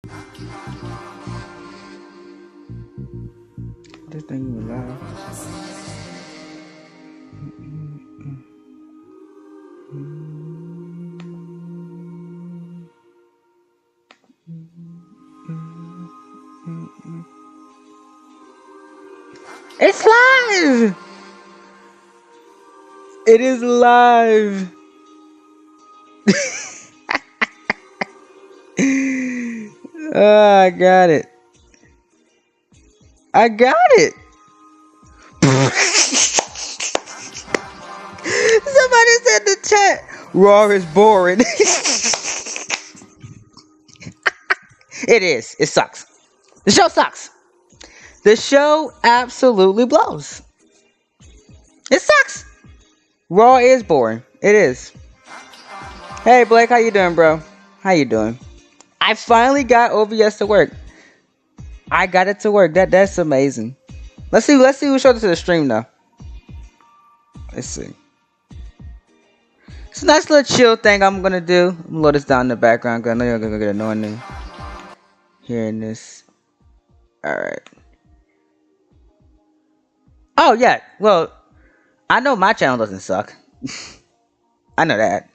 This thing was loud. It's live! It is live! I got it. I got it! Somebody said in the chat, Raw is boring. It is. It sucks. The show sucks. The show absolutely blows. It sucks. Raw is boring. It is. Hey Blake, how you doing, bro? How you doing? I finally got OBS to work. I got it to work. That's amazing. Let's see who showed it to the stream now. Let's see. It's a nice little chill thing I'm gonna do. I'm gonna load this down in the background because I know you're gonna get annoying hearing this. Alright. Oh yeah, well, I know my channel doesn't suck. I know that.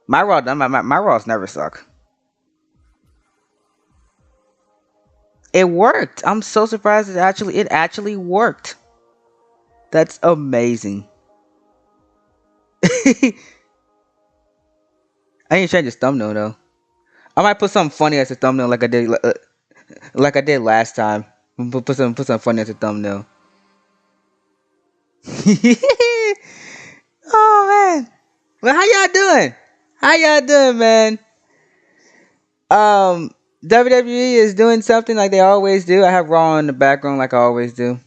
My Raws never suck. It worked. I'm so surprised it actually worked. That's amazing. I ain't change this thumbnail though. I might put something funny as a thumbnail like I did last time. Put something funny as a thumbnail. Oh man. Well, how y'all doing? How y'all doing, man? WWE is doing something like they always do. I have Raw in the background like I always do.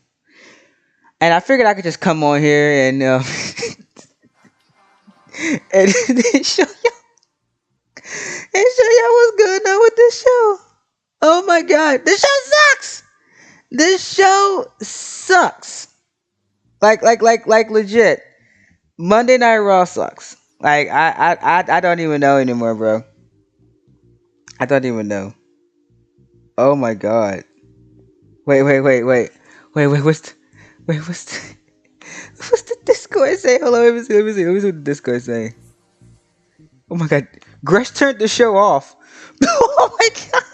And I figured I could just come on here and and show y'all what's going on with this show. Oh my god, this show sucks. This show sucks. Like legit. Monday Night Raw sucks. Like I don't even know anymore, bro. I don't even know. Oh my god. Wait. What's the Discord say? Hold on, let me see what the Discord say. Oh my god. Gresh turned the show off. Oh my god.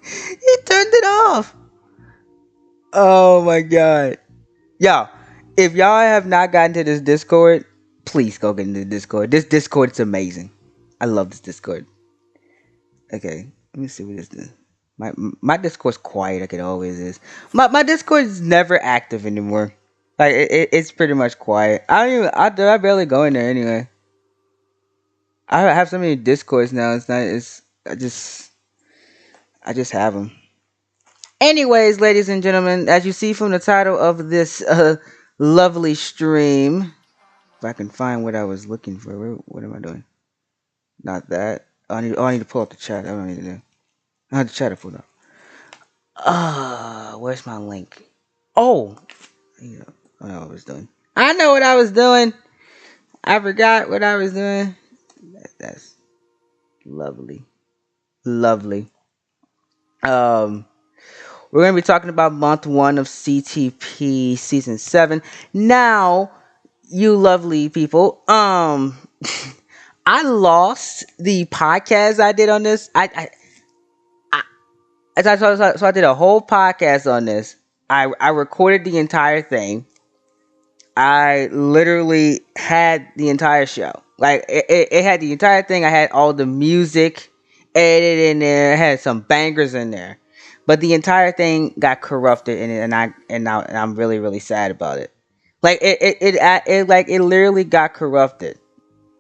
He turned it off. Oh my god. Yo, if y'all have not gotten to this Discord, please go get into the Discord. This Discord is amazing. I love this Discord. Okay, let me see what this is. My Discord's quiet like it always is. My Discord is never active anymore. Like it's pretty much quiet. I barely go in there anyway. I have so many Discords now. I just have them. Anyways, ladies and gentlemen, as you see from the title of this lovely stream, if I can find what I was looking for, what am I doing? Not that. I need to pull up the chat. I don't need to do. I have the chat pulled up. Where's my link? Oh, yeah, I know what I was doing. I know what I was doing. I forgot what I was doing. That's lovely. Lovely. We're going to be talking about month 1 of CTP season 7. Now, you lovely people, I lost the podcast I did on this. So I did a whole podcast on this. I recorded the entire thing. I literally had the entire show. Like it had the entire thing. I had all the music edited in there. It had some bangers in there, but the entire thing got corrupted in it, and I'm really really sad about it. Like it literally got corrupted.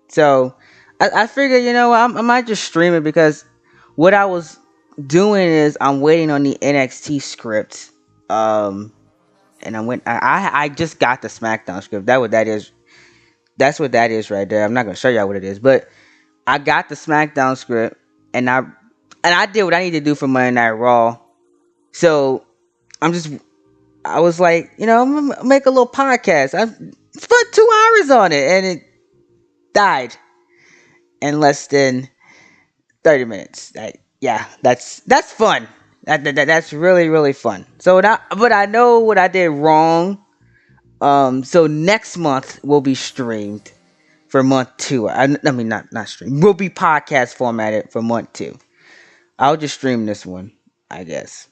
So I figured, you know, I might just stream it, because what I was doing is I'm waiting on the NXT script. And I just got the SmackDown script. That's what that is. That's what that is right there. I'm not gonna show y'all what it is, but I got the SmackDown script, and I did what I need to do for Monday Night Raw. So I was like, you know, I'm gonna make a little podcast. I spent 2 hours on it, and it died in less than 30 minutes. Yeah, that's fun. That's really really fun. So that, but I know what I did wrong. So next month will be streamed for month two. I mean not stream. Will be podcast formatted for month two. I'll just stream this one, I guess.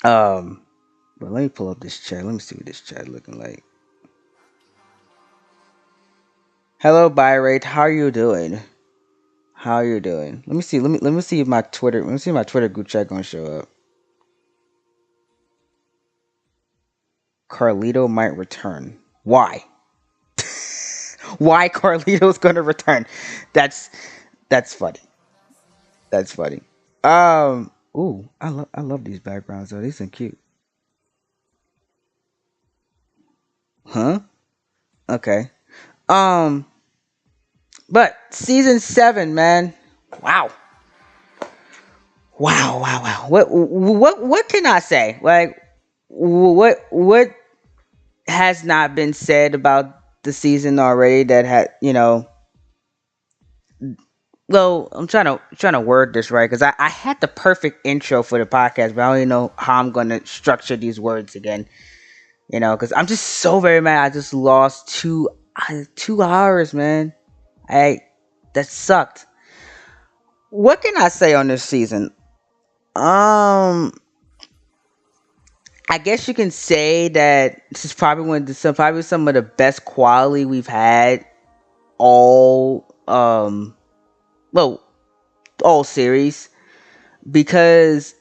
Um, but let me pull up this chat. Let me see what this chat looking like. Hello, Byrate. How are you doing? How are you doing? Let me see. Let me see if my Twitter. Let me see if my Twitter group chat gonna show up. Carlito might return. Why? Why Carlito's gonna return? That's that's funny. That's funny. Ooh, I love these backgrounds though. These are cute. Huh? Okay. Um, but season 7, man. Wow. Wow, wow, wow. What can I say? Like what has not been said about the season already that had, well, I'm trying to word this right because I had the perfect intro for the podcast, but I don't even know how I'm gonna structure these words again. Because I'm just so very mad. I just lost 2 hours, man. I That sucked. What can I say on this season? Um, I guess you can say that this is probably probably some of the best quality we've had all well all series because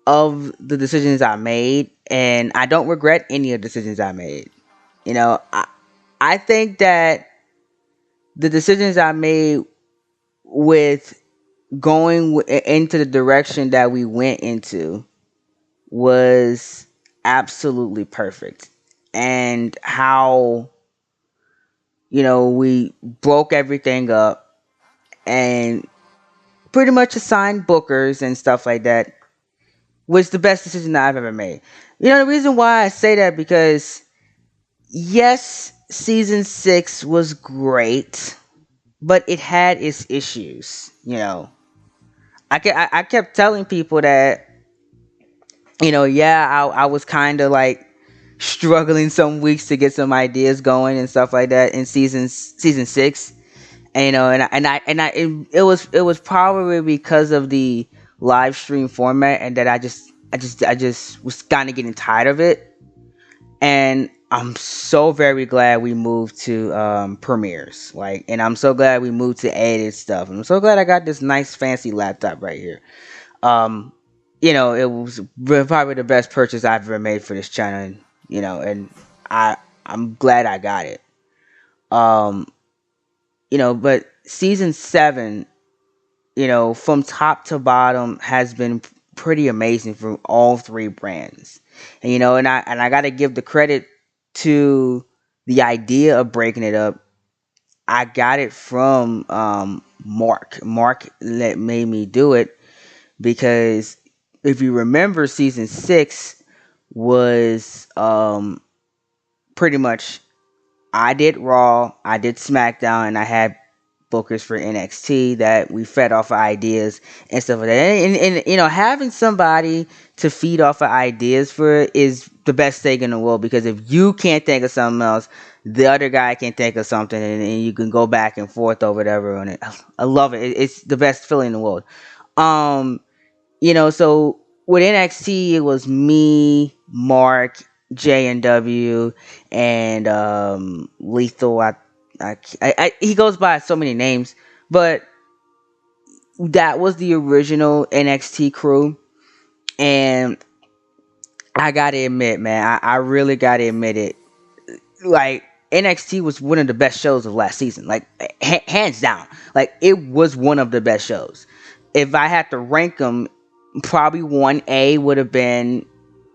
of the decisions I made, and I don't regret any of the decisions I made. I think that the decisions I made with into the direction that we went into was absolutely perfect. And how, we broke everything up and pretty much assigned bookers and stuff like that was the best decision that I've ever made. The reason why I say that because yes, season 6 was great, but it had its issues. I kept telling people that, yeah, I was kind of like struggling some weeks to get some ideas going and stuff like that in season 6. And it was probably because of the live stream format, and that I just was kind of getting tired of it. And I'm so very glad we moved to premieres, and I'm so glad we moved to edited stuff. And I'm so glad I got this nice fancy laptop right here. um it was probably the best purchase I've ever made for this channel. And I'm glad I got it. um but season 7, from top to bottom, has been pretty amazing for all three brands. And I got to give the credit to the idea of breaking it up. I got it from Mark made me do it, because if you remember, season 6 was pretty much, I did Raw, I did SmackDown, and I had bookers for NXT that we fed off of ideas and stuff like that. And having somebody to feed off of ideas for is the best thing in the world, because if you can't think of something else, the other guy can think of something, and you can go back and forth or whatever on it. I love it. It's the best feeling in the world. Um, so with NXT, it was me, Mark, J and W, and Lethal. He goes by so many names, but that was the original NXT crew. And I gotta admit, man, I really gotta admit it. Like, NXT was one of the best shows of last season, like hands down. Like, it was one of the best shows. If I had to rank them, probably 1A would have been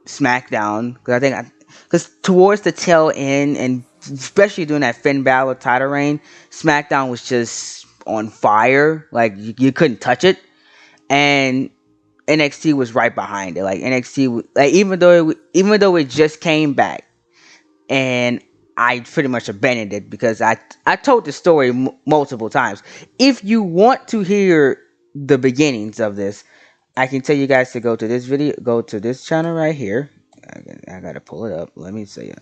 SmackDown, because towards the tail end, and especially during that Finn Balor title reign, SmackDown was just on fire. Like, you couldn't touch it. And NXT was right behind it. Like, NXT, like, even though it just came back, and I pretty much abandoned it because I told the story multiple times. If you want to hear the beginnings of this, I can tell you guys to go to this video, go to this channel right here. I gotta pull it up. Let me see it.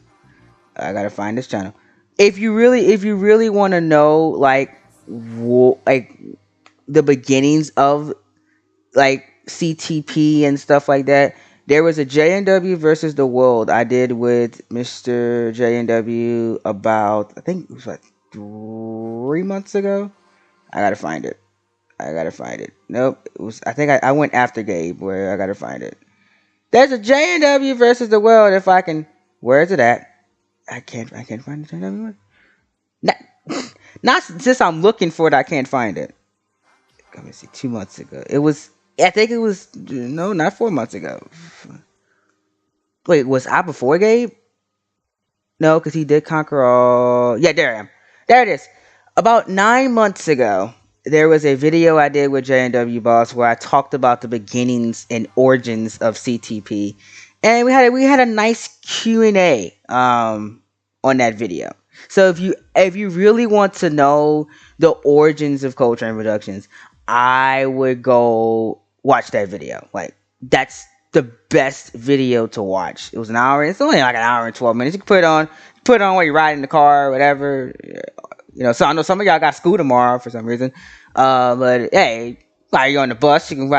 I gotta find this channel. If you really want to know like like the beginnings of like CTP and stuff like that, there was a JNW versus the world I did with Mr. JNW about, I think it was like 3 months ago. I gotta find it. I gotta find it. Nope, it was. I think I went after Gabe. Where I gotta find it. There's a JNW versus the world. If I can, where is it at? I can't find the JNW one. Not, not since I'm looking for it. I can't find it. Let me see. 2 months ago. It was. I think it was. No, not 4 months ago. Wait, was I before Gabe? No, because he did conquer all. Yeah, there I am. There it is. About 9 months ago, there was a video I did with JNW Boss where I talked about the beginnings and origins of CTP, and we had a nice Q&A on that video. So if you really want to know the origins of Cold Train Productions, I would go watch that video. Like, that's the best video to watch. It was an hour. It's only like an hour and 12 minutes. You can put it on while you're riding in the car or whatever. You know, so I know some of y'all got school tomorrow for some reason. But hey, while you're on the bus, you can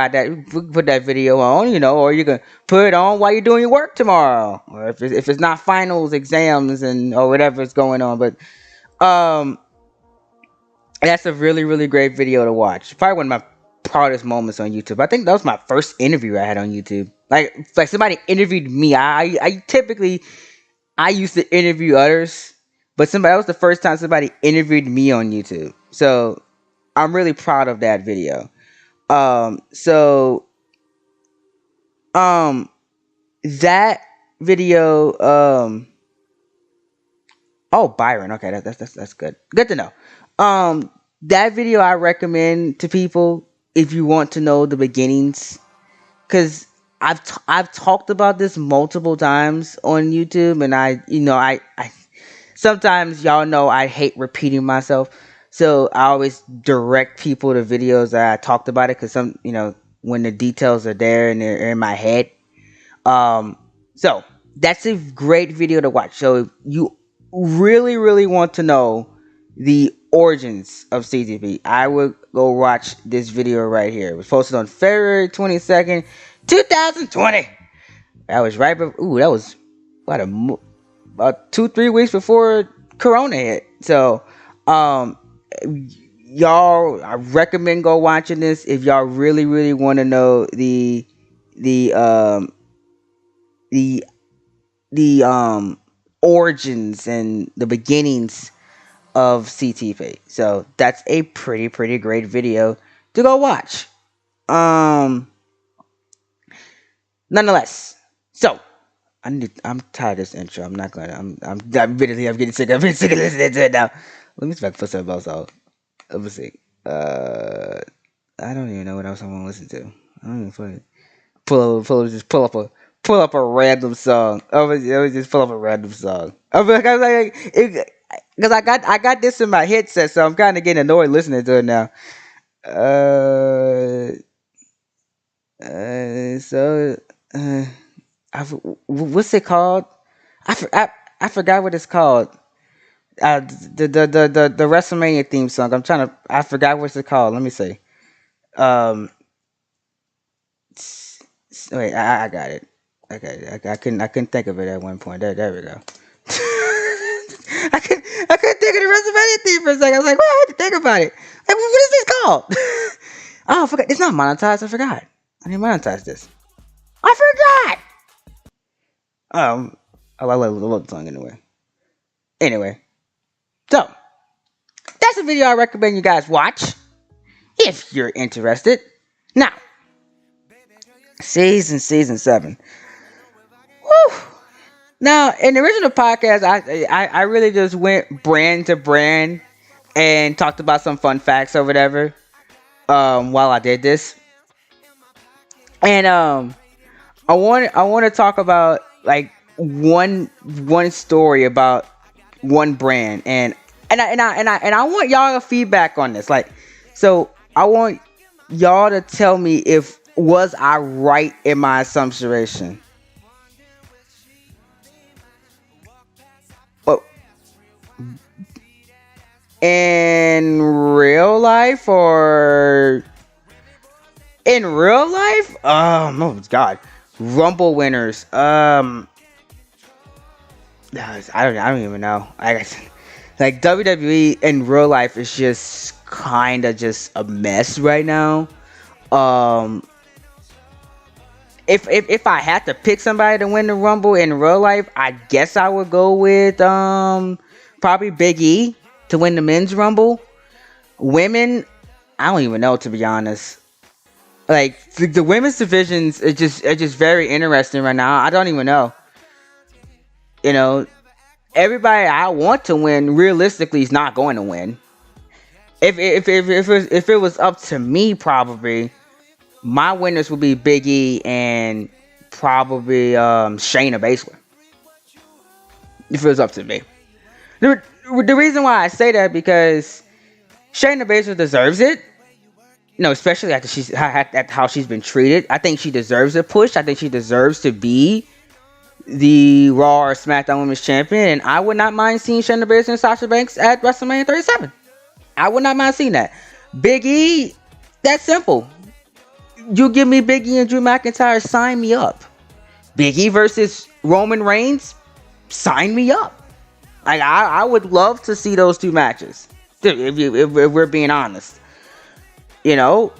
put that video on, you know, or you can put it on while you're doing your work tomorrow, or if it's not finals, exams, and or whatever's going on. But that's a really, really great video to watch. Probably one of my proudest moments on YouTube. I think that was my first interview I had on YouTube. Like somebody interviewed me. I typically used to interview others, but that was the first time somebody interviewed me on YouTube. So I'm really proud of that video. That video. Oh, Byron. Okay, that's good. Good to know. That video I recommend to people if you want to know the beginnings, because I've talked about this multiple times on YouTube, and I sometimes, y'all know, I hate repeating myself, so I always direct people to videos that I talked about it, because when the details are there and they're in my head. So that's a great video to watch. So if you really, really want to know the origins of CTP, I would go watch this video right here. It was posted on February 22nd, 2020. That was right before, that was about 2-3 weeks before Corona hit. So, y'all, I recommend go watching this if y'all really, really want to know the origins and the beginnings of CTP. So that's a pretty great video to go watch. Nonetheless, so I'm tired of this intro. I'm not gonna. I'm getting sick. I'm getting sick of listening to it now. Let me see if I can put something else out. Let me see. I don't even know what else I want to listen to. I don't even play it. Pull up a random song. I was just pull up a random song. Because I got this in my headset, so I'm kind of getting annoyed listening to it now. What's it called? I forgot what it's called. The WrestleMania theme song. I forgot what's it called. Let me see. Wait, I got it. Okay, I couldn't think of it at one point. There we go. I couldn't think of the WrestleMania theme for a second. I was like, well, I had to think about it. Like, what is this called? Oh, I forgot. It's not monetized. I forgot. I didn't monetize this. I forgot. I love the song Anyway, so that's a video I recommend you guys watch if you're interested. Now, season 7. Woo! Now, in the original podcast, I really just went brand to brand and talked about some fun facts or whatever while I did this. And I want to talk about like one story about one brand, and I want y'all feedback on this. Like, so I want y'all to tell me if was I right in my assumption. Oh, in real life or in real life? Oh god. Rumble winners. I don't even know. Like WWE in real life is just kind of just a mess right now. Um, if I had to pick somebody to win the Rumble in real life, I guess I would go with probably Big E to win the men's Rumble. Women, I don't even know, to be honest. Like the women's divisions are just very interesting right now. I don't even know. You know, everybody I want to win realistically is not going to win. If it was up to me, probably my winners would be Big E and probably Shayna Baszler. If it was up to me, the reason why I say that because Shayna Baszler deserves it. Especially after how she's been treated. I think she deserves a push. I think she deserves to be the Raw or SmackDown Women's Champion, and I would not mind seeing Shayna Baszler and Sasha Banks at WrestleMania 37. I would not mind seeing that. Big E, that's simple. You give me Big E and Drew McIntyre, sign me up. Big E versus Roman Reigns, sign me up. Like I would love to see those two matches. If we're being honest, would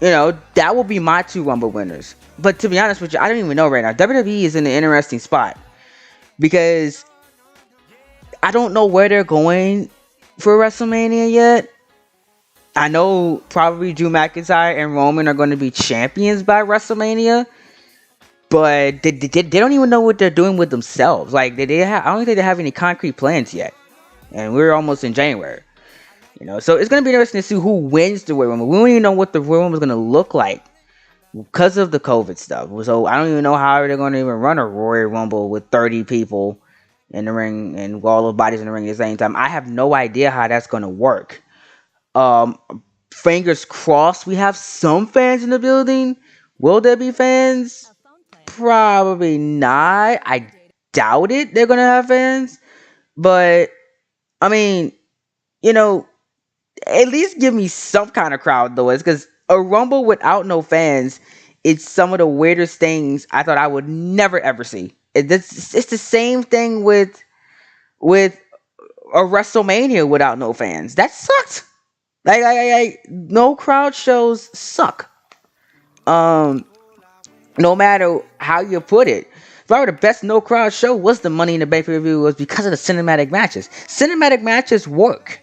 that would be my two Rumble winners. But to be honest with you, I don't even know right now. WWE is in an interesting spot because I don't know where they're going for WrestleMania yet. I know probably Drew McIntyre and Roman are going to be champions by WrestleMania, but they don't even know what they're doing with themselves. Like I don't think they have any concrete plans yet, and we're almost in January. So it's going to be interesting to see who wins the Royal Rumble. We don't even know what the Royal Rumble is going to look like because of the COVID stuff. So I don't even know how they're going to even run a Royal Rumble with 30 people in the ring and all the bodies in the ring at the same time. I have no idea how that's going to work. Fingers crossed we have some fans in the building. Will there be fans? Probably not. I doubt it. They're going to have fans. But, I mean, at least give me some kind of crowd noise, because a Rumble without no fans, it's some of the weirdest things I thought I would never ever see. It's the same thing with a WrestleMania without no fans. That sucked. Like no crowd shows suck. No matter how you put it. Probably the best no crowd show was the Money in the Bank pay-per-view was because of the cinematic matches. Cinematic matches work.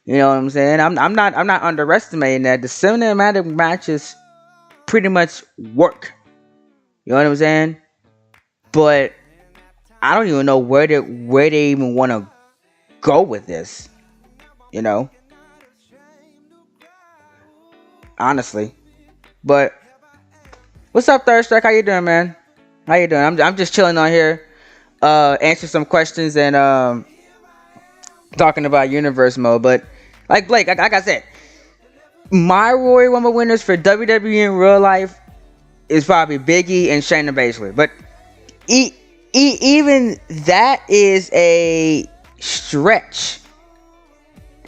You know what I'm saying? I'm not underestimating that. The cinematic matches pretty much work. You know what I'm saying? But I don't even know where they even want to go with this. Honestly. But what's up, Third Strike? How you doing, man? How you doing? I'm just chilling on here, answering some questions and talking about universe mode. But like Blake, like I said, my Royal Rumble winners for WWE in real life is probably Big E and Shayna Baszler. But even that is a stretch.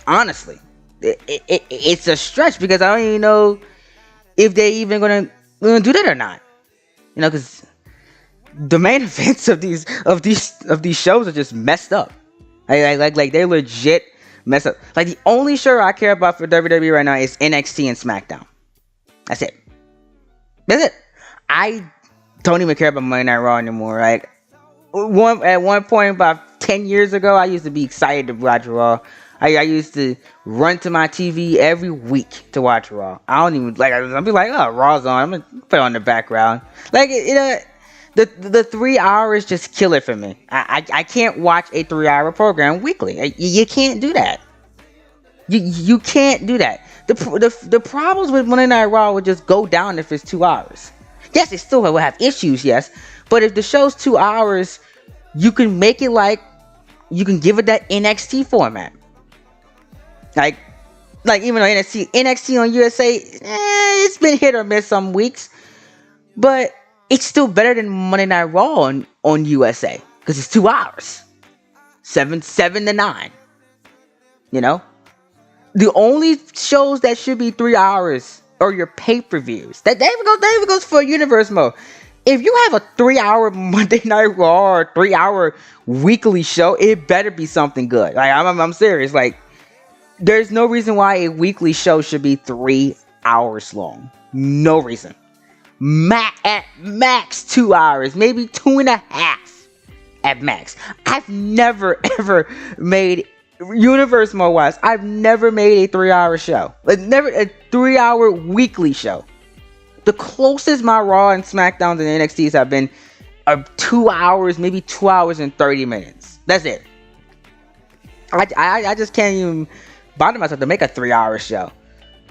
Honestly, it's a stretch because I don't even know if they even gonna do that or not. Because the main events of these shows are just messed up. Like they legit messed up. Like the only show I care about for WWE right now is NXT and SmackDown. That's it. I don't even care about Monday Night Raw anymore. Like at one point about 10 years ago, I used to be excited to watch Raw. I used to run to my TV every week to watch Raw. I don't even I'll be like, oh, Raw's on. I'm gonna put it on the background. The 3 hours just kill it for me. I can't watch a 3-hour program weekly. You can't do that. You can't do that. The problems with Monday Night Raw would just go down if it's 2 hours. Yes, it still will have issues, yes. But if the show's 2 hours, you can make it you can give it that NXT format. Like, Like even though NXT on USA, it's been hit or miss some weeks, but it's still better than Monday Night Raw on USA because it's 2 hours, seven to nine. You know, the only shows that should be 3 hours are your pay-per-views. That even goes for Universe mode. If you have a 3 hour Monday Night Raw or 3 hour weekly show, it better be something good. Like I'm serious. Like there's no reason why a weekly show should be 3 hours long. No reason. At max 2 hours, maybe 2.5 at max. I've never ever made Universe mode wise. I've never made a 3 hour show. Like never a 3 hour weekly show. The closest my Raw and SmackDowns and NXTs have been are 2 hours, maybe 2 hours and 30 minutes. That's it. I just can't even bother myself to make a 3 hour show.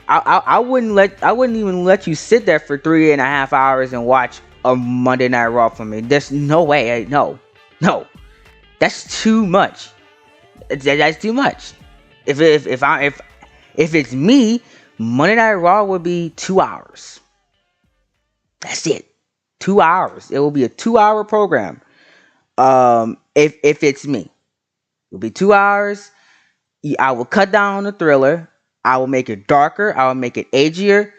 I wouldn't even let you sit there for 3.5 hours and watch a Monday Night Raw for me. There's no way. No, that's too much. That's too much. If it's me, Monday Night Raw would be 2 hours. That's it. 2 hours. It will be a 2 hour program. If it's me, it'll be 2 hours. I will cut down on the thriller. I will make it darker. I will make it edgier.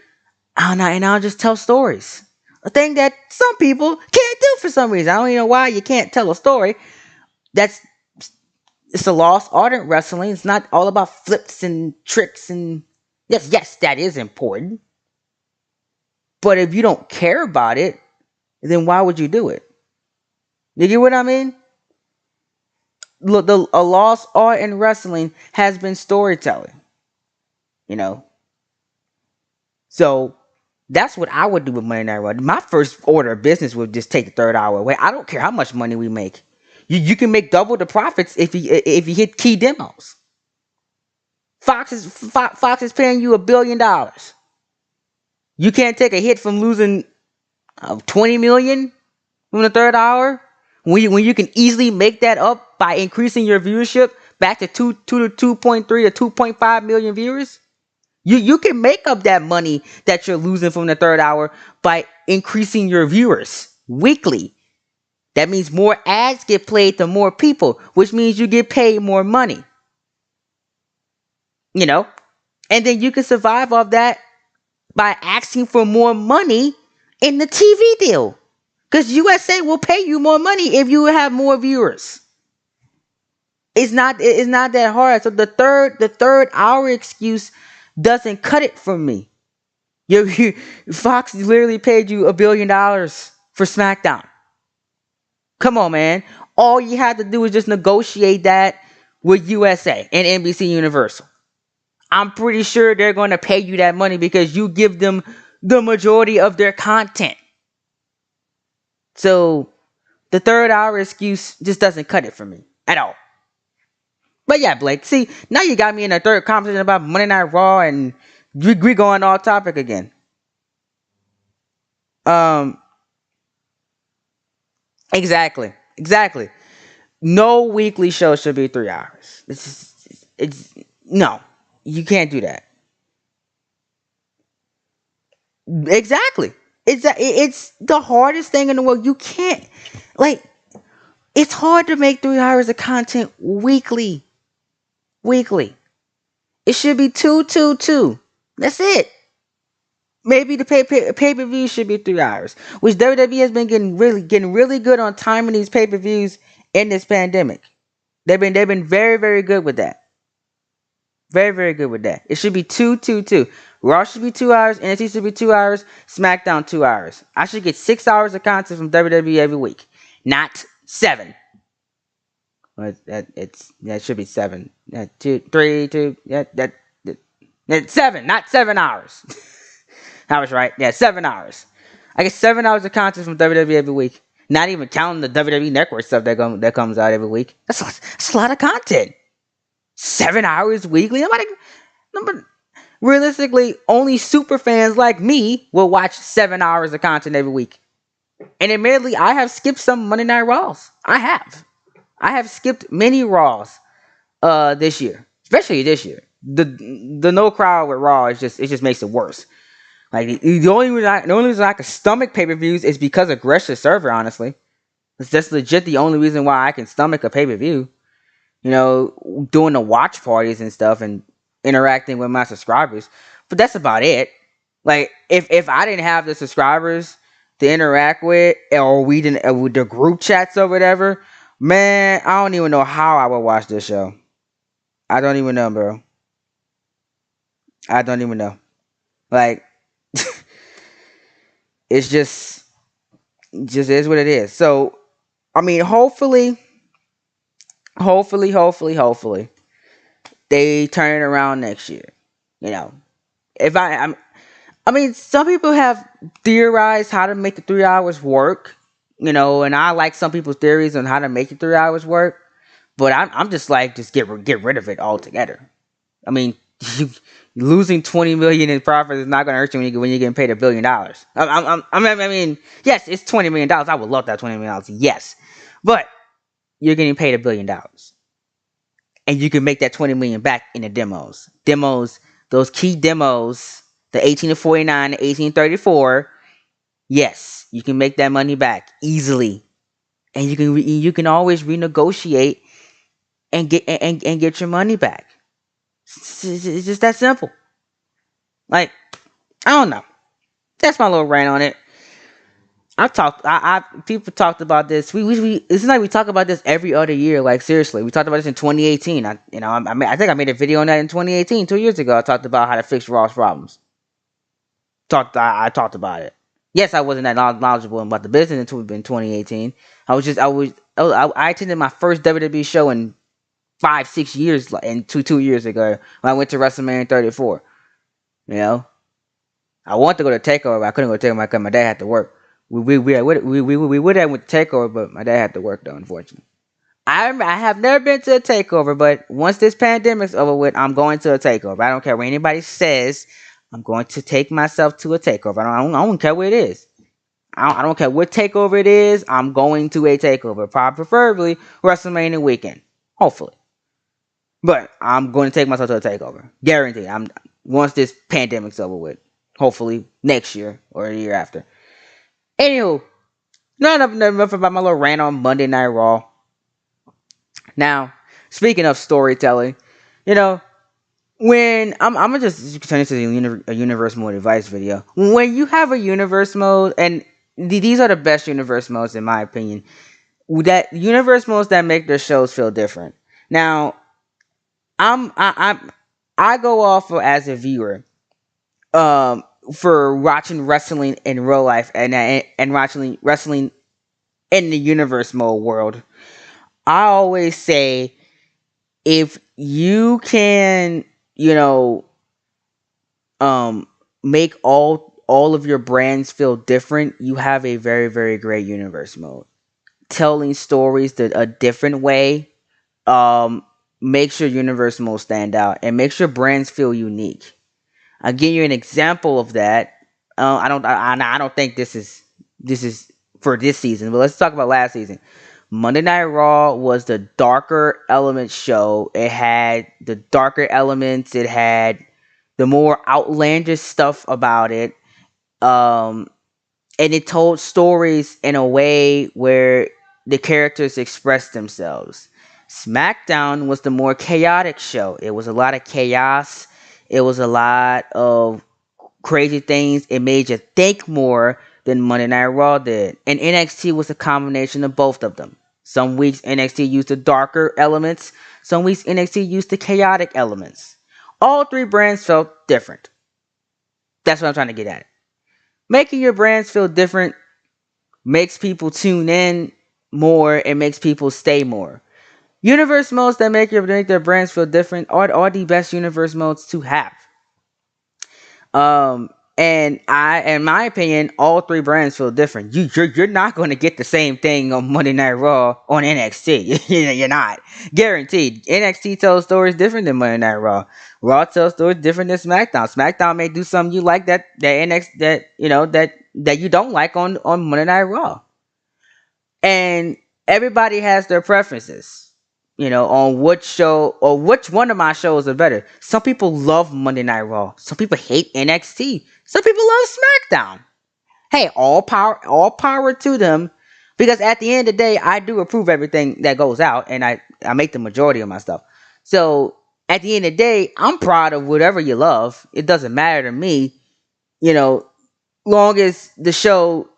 And I'll just tell stories. A thing that some people can't do for some reason. I don't even know why you can't tell a story. It's a lost art in wrestling. It's not all about flips and tricks and yes, that is important. But if you don't care about it, then why would you do it? You get what I mean? Look, a lost art in wrestling has been storytelling. You know? So that's what I would do with Monday Night Raw. My first order of business would just take the 3rd hour away. I don't care how much money we make. You can make double the profits if you hit key demos. Fox is paying you $1 billion. You can't take a hit from losing $20 million from the 3rd hour when you can easily make that up by increasing your viewership back to 2.3 or 2.5 million viewers. You can make up that money that you're losing from the 3rd hour by increasing your viewers weekly. That means more ads get played to more people, which means you get paid more money. You know? And then you can survive off that by asking for more money in the TV deal. Because USA will pay you more money if you have more viewers. It's not that hard. So the third hour excuse doesn't cut it for me. Fox literally paid you $1 billion for SmackDown. Come on, man. All you have to do is just negotiate that with USA and NBC Universal. I'm pretty sure they're going to pay you that money because you give them the majority of their content. So the 3rd hour excuse just doesn't cut it for me at all. But yeah, Blake, see, now you got me in a third conversation about Monday Night Raw and we're going off topic again. Exactly. No weekly show should be 3 hours. No, you can't do that. Exactly. It's the hardest thing in the world. You can't, it's hard to make 3 hours of content weekly. It should be 2. That's it. Maybe the pay-per-view should be 3 hours, which WWE has been getting really good on timing these pay-per-views in this pandemic. They've been very, very good with that. Very, very good with that. It should be 2. Raw should be 2 hours. NXT should be 2 hours. SmackDown 2 hours. I should get 6 hours of content from WWE every week, not 7. But that should be 7. 2, 3, 2. That's 7, not 7 hours. I was right. Yeah, 7 hours. I get 7 hours of content from WWE every week. Not even counting the WWE Network stuff that comes out every week. That's a lot of content. 7 hours weekly. Realistically, only super fans like me will watch 7 hours of content every week. And admittedly, I have skipped some Monday Night Raws. I have skipped many Raws this year. Especially this year. the no crowd with Raw is just, it just makes it worse. Like the only reason I can stomach pay-per-views is because of Gresh's server. Honestly, that's legit the only reason why I can stomach a pay-per-view. You know, doing the watch parties and stuff and interacting with my subscribers. But that's about it. Like if I didn't have the subscribers to interact with, or we didn't with the group chats or whatever, man, I don't even know how I would watch this show. I don't even know, bro. I don't even know. Like it's just is what it is. So I mean, hopefully, they turn it around next year. You know, if I mean, some people have theorized how to make the 3 hours work. You know, and I like some people's theories on how to make the 3 hours work. But I'm just like, just get rid of it altogether. I mean, you, losing 20 million in profit is not going to hurt you when you're getting paid $1 billion. I mean, yes, it's $20 million. I would love that $20 million. Yes, but you're getting paid $1 billion, and you can make that 20 million back in the demos. Those key demos, the 18 to 49, the 18 to 34. Yes, you can make that money back easily, and you can always renegotiate and get your money back. It's just that simple. Like, I don't know. That's my little rant on it. People talked about this. We it seems like we talk about this every other year. Like, seriously, we talked about this in 2018. I think I made a video on that in 2018, 2 years ago. I talked about how to fix Raw's problems. I talked about it. Yes, I wasn't that knowledgeable about the business until in 2018. I attended my first WWE show in 5-6 years, and 2 years ago when I went to WrestleMania 34. You know, I wanted to go to Takeover, but I couldn't go to Takeover because my dad had to work. We would have went to Takeover, but my dad had to work though, unfortunately. I have never been to a Takeover, but once this pandemic's over with, I'm going to a Takeover. I don't care what anybody says. I'm going to take myself to a Takeover. I don't care what it is. I don't care what Takeover it is. I'm going to a Takeover, preferably WrestleMania weekend, hopefully. But I'm going to take myself to a Takeover, guaranteed. Once this pandemic's over with, hopefully next year or the year after. Anywho, not enough about my little rant on Monday Night Raw. Now, speaking of storytelling, you know, when I'm gonna just turn this to a universe mode advice video. When you have a universe mode, and these are the best universe modes in my opinion, that universe modes that make their shows feel different. Now, I go off as a viewer, for watching wrestling in real life and watching wrestling in the universe mode world. I always say, if you can, make all of your brands feel different, you have a very, very great universe mode. Telling stories a different way, makes your universe mode stand out and makes your brands feel unique. I'll give you an example of that. I don't think this is for this season, but let's talk about last season. Monday Night Raw was the darker elements show. It had the darker elements. It had the more outlandish stuff about it. And it told stories in a way where the characters expressed themselves. SmackDown was the more chaotic show. It was a lot of chaos. It was a lot of crazy things. It made you think more than Monday Night Raw did. And NXT was a combination of both of them. Some weeks NXT used the darker elements. Some weeks NXT used the chaotic elements. All three brands felt different. That's what I'm trying to get at. Making your brands feel different makes people tune in more and makes people stay more. Universe modes that make their brands feel different are the best universe modes to have. And in my opinion, all three brands feel different. You're not going to get the same thing on Monday Night Raw on NXT. You're not, guaranteed. NXT tells stories different than Monday Night Raw. Raw tells stories different than SmackDown. SmackDown may do something you like that you don't like on Monday Night Raw. And everybody has their preferences. on which show or which one of my shows are better. Some people love Monday Night Raw. Some people hate NXT. Some people love SmackDown. Hey, all power to them. Because at the end of the day, I do approve everything that goes out, and I make the majority of my stuff. So at the end of the day, I'm proud of whatever you love. It doesn't matter to me, you know, long as the show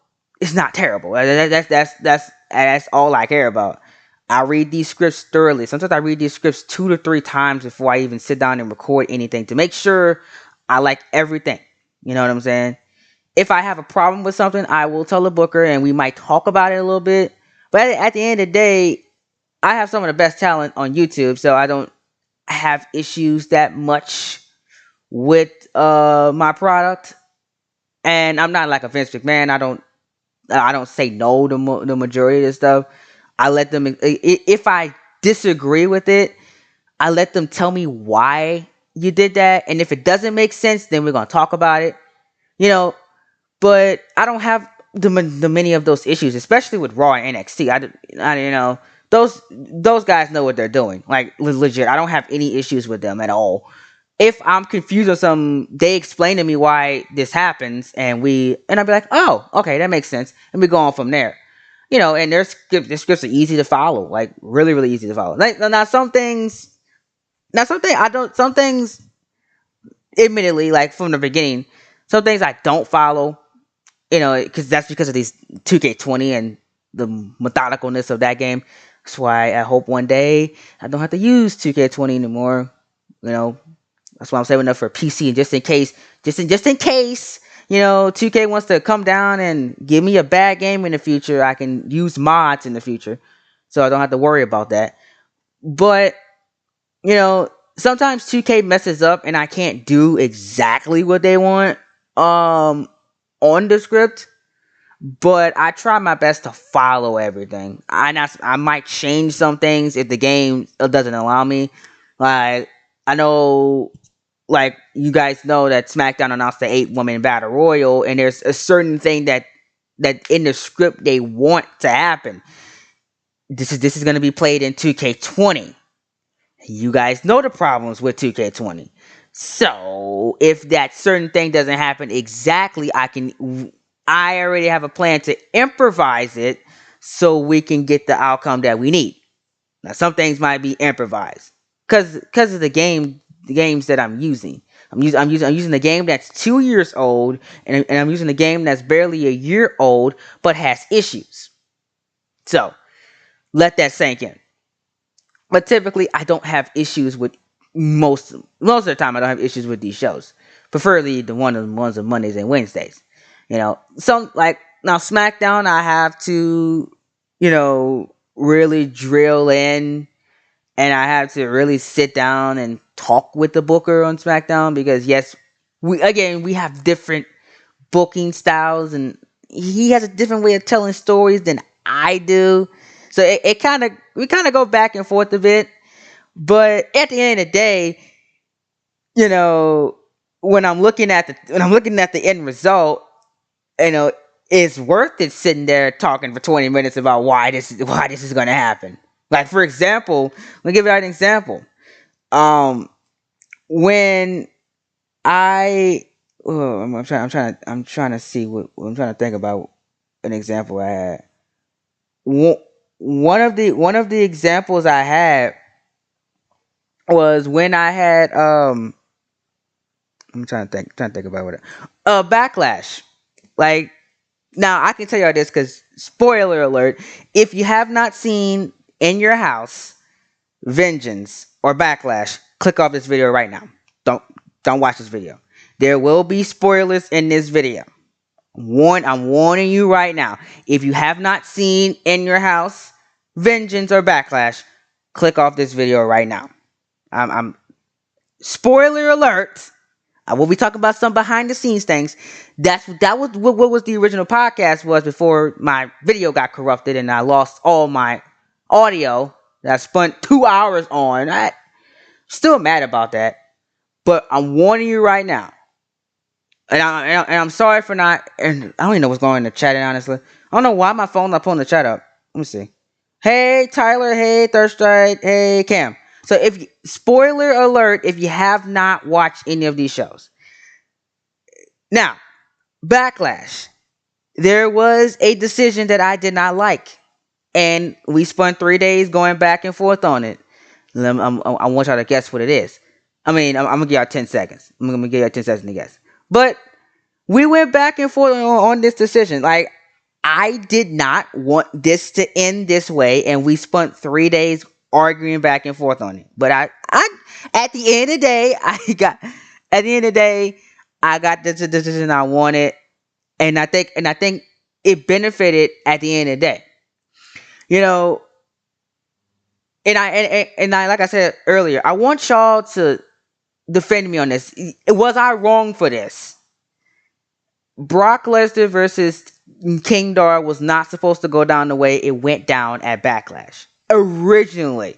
is not terrible. That's all I care about. I read these scripts thoroughly. Sometimes I read these scripts 2 to 3 times before I even sit down and record anything to make sure I like everything. You know what I'm saying? If I have a problem with something, I will tell the booker and we might talk about it a little bit. But at the end of the day, I have some of the best talent on YouTube, so I don't have issues that much with my product. And I'm not like a Vince McMahon. I don't say no to the majority of the stuff. I let them, if I disagree with it, I let them tell me why you did that. And if it doesn't make sense, then we're going to talk about it. You know, but I don't have the many of those issues, especially with Raw and NXT. Those guys know what they're doing. Like legit, I don't have any issues with them at all. If I'm confused or something, they explain to me why this happens, and I'll be like, oh, okay, that makes sense, and we go on from there. And their scripts are easy to follow, like really, really easy to follow. Like now, some things, admittedly, like from the beginning, some things I don't follow. Because that's because of these 2K20 and the methodicalness of that game. That's why I hope one day I don't have to use 2K20 anymore. That's why I'm saving up for PC, and just in case, 2K wants to come down and give me a bad game in the future, I can use mods in the future, so I don't have to worry about that. But sometimes 2K messes up, and I can't do exactly what they want. On the script, but I try my best to follow everything. I might change some things if the game doesn't allow me. Like I know, like you guys know that SmackDown announced the 8-woman battle royal, and there's a certain thing that in the script they want to happen. This is going to be played in 2K20. You guys know the problems with 2K20. So if that certain thing doesn't happen exactly, I already have a plan to improvise it so we can get the outcome that we need. Now some things might be improvised because of the games that I'm using. I'm using the game that's 2 years old, and I'm using the game that's barely a year old but has issues. So let that sink in. But typically, I don't have issues with most of the time. I don't have issues with these shows. Preferably the ones on Mondays and Wednesdays. Some like now SmackDown, I have to, really drill in, and I have to really sit down and talk with the booker on SmackDown because yes, we have different booking styles, and he has a different way of telling stories than I do. So we kind of go back and forth a bit, but at the end of the day, when I'm looking at the end result, it's worth it sitting there talking for 20 minutes about why this is going to happen. Like for example, let me give you an example. When I'm trying to see what I'm trying to think about an example I had. One of the examples I had was when I had I'm trying to think about what Backlash. Like now I can tell y'all this because spoiler alert, if you have not seen In Your House, Vengeance, or Backlash, click off this video right now. Don't watch this video. There will be spoilers in this video. I'm warning you right now. If you have not seen In Your House, Vengeance, or Backlash, click off this video right now. I'm spoiler alert. I will be talking about some behind the scenes things. That was what was the original podcast was before my video got corrupted and I lost all my audio that I spent 2 hours on. I still mad about that, but I'm warning you right now. And I'm sorry for not. And I don't even know what's going on in the chat. Honestly, I don't know why my phone's not pulling the chat up. Let me see. Hey Tyler, hey Thirstrike, hey Cam. So spoiler alert, if you have not watched any of these shows. Now, Backlash. There was a decision that I did not like. And we spent 3 days going back and forth on it. I want y'all to guess what it is. I mean, I'm gonna give y'all 10 seconds. I'm gonna give y'all 10 seconds to guess. But we went back and forth on this decision. Like, I did not want this to end this way, and we spent 3 days arguing back and forth on it. But at the end of the day, I got the decision I wanted, and I think it benefited at the end of the day. You know, and I like I said earlier, I want y'all to defend me on this. Was I wrong for this? Brock Lesnar versus King Dar was not supposed to go down the way it went down at Backlash. Originally,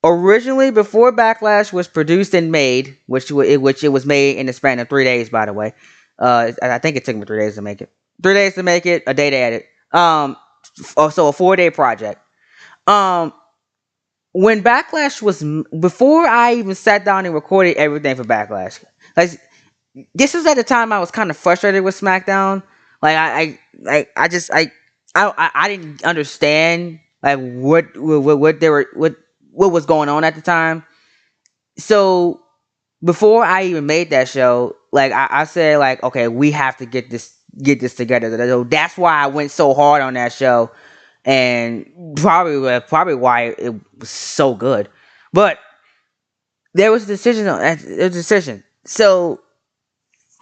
before Backlash was produced and made, which it was made in the span of 3 days, by the way. I think it took me 3 days to make it. 3 days to make it, a day to edit. So a 4-day project. When Backlash was, before I even sat down and recorded everything for Backlash, like, this was at the time I was kind of frustrated with SmackDown. Like, I didn't understand like what was going on at the time. So before I even made that show, like I said, like, okay, we have to get this together. So that's why I went so hard on that show, and probably why it was so good. But there was a decision. So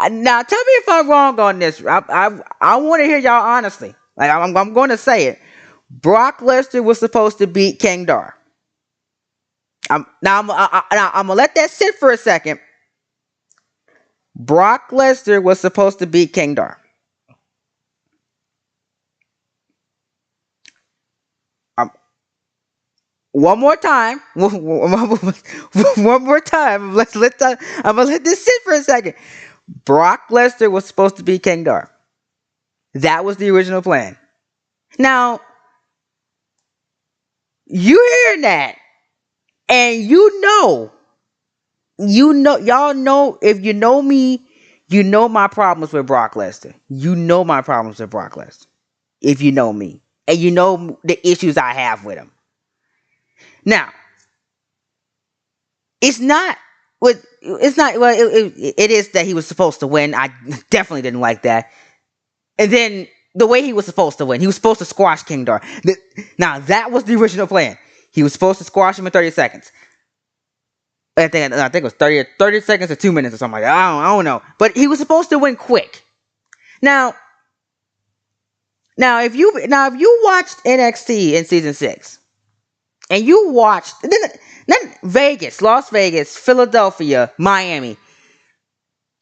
now tell me if I'm wrong on this. I want to hear y'all honestly. Like, I'm going to say it. Brock Lesnar was supposed to beat King Dar. I'm gonna let that sit for a second. Brock Lesnar was supposed to beat King Dar. One more time. One more time. I'm gonna let this sit for a second. Brock Lesnar was supposed to be King Dar. That was the original plan. Now, you hearing that, and y'all know, if you know me, you know my problems with Brock Lesnar. You know my problems with Brock Lesnar. If you know me, and you know the issues I have with him. Now, it is that he was supposed to win. I definitely didn't like that. And then the way he was supposed to win, he was supposed to squash King Dar. Now, that was the original plan. He was supposed to squash him in 30 seconds. I think it was 30 seconds or 2 minutes or something like that. I don't know. But he was supposed to win quick. Now if you watched NXT in season 6, and you watched not Vegas, Las Vegas, Philadelphia, Miami,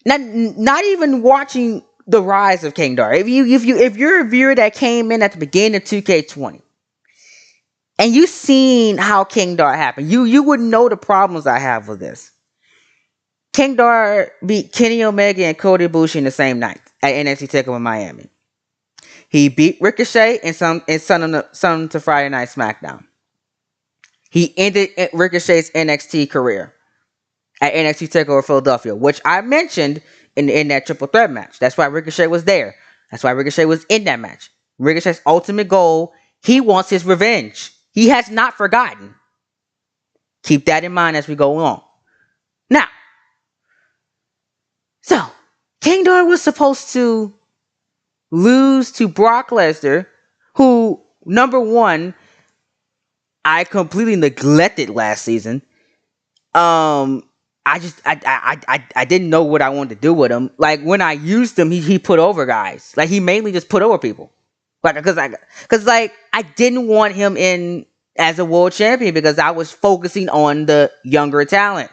not even watching the rise of King Dar. If you're a viewer that came in at the beginning of 2K20, and you seen how King Dar happened, you would know the problems I have with this. King Dar beat Kenny Omega and Cody Ibushi in the same night at NXT TakeOver Miami. He beat Ricochet and some to Friday Night SmackDown. He ended Ricochet's NXT career at NXT TakeOver Philadelphia, which I mentioned in that triple threat match. That's why Ricochet was there. That's why Ricochet was in that match. Ricochet's ultimate goal, he wants his revenge. He has not forgotten. Keep that in mind as we go along. Now, so King Dar was supposed to lose to Brock Lesnar, who, number one, I completely neglected last season. I didn't know what I wanted to do with him. Like, when I used him, he put over guys. Like, he mainly just put over people. Like, because I didn't want him in as a world champion because I was focusing on the younger talent.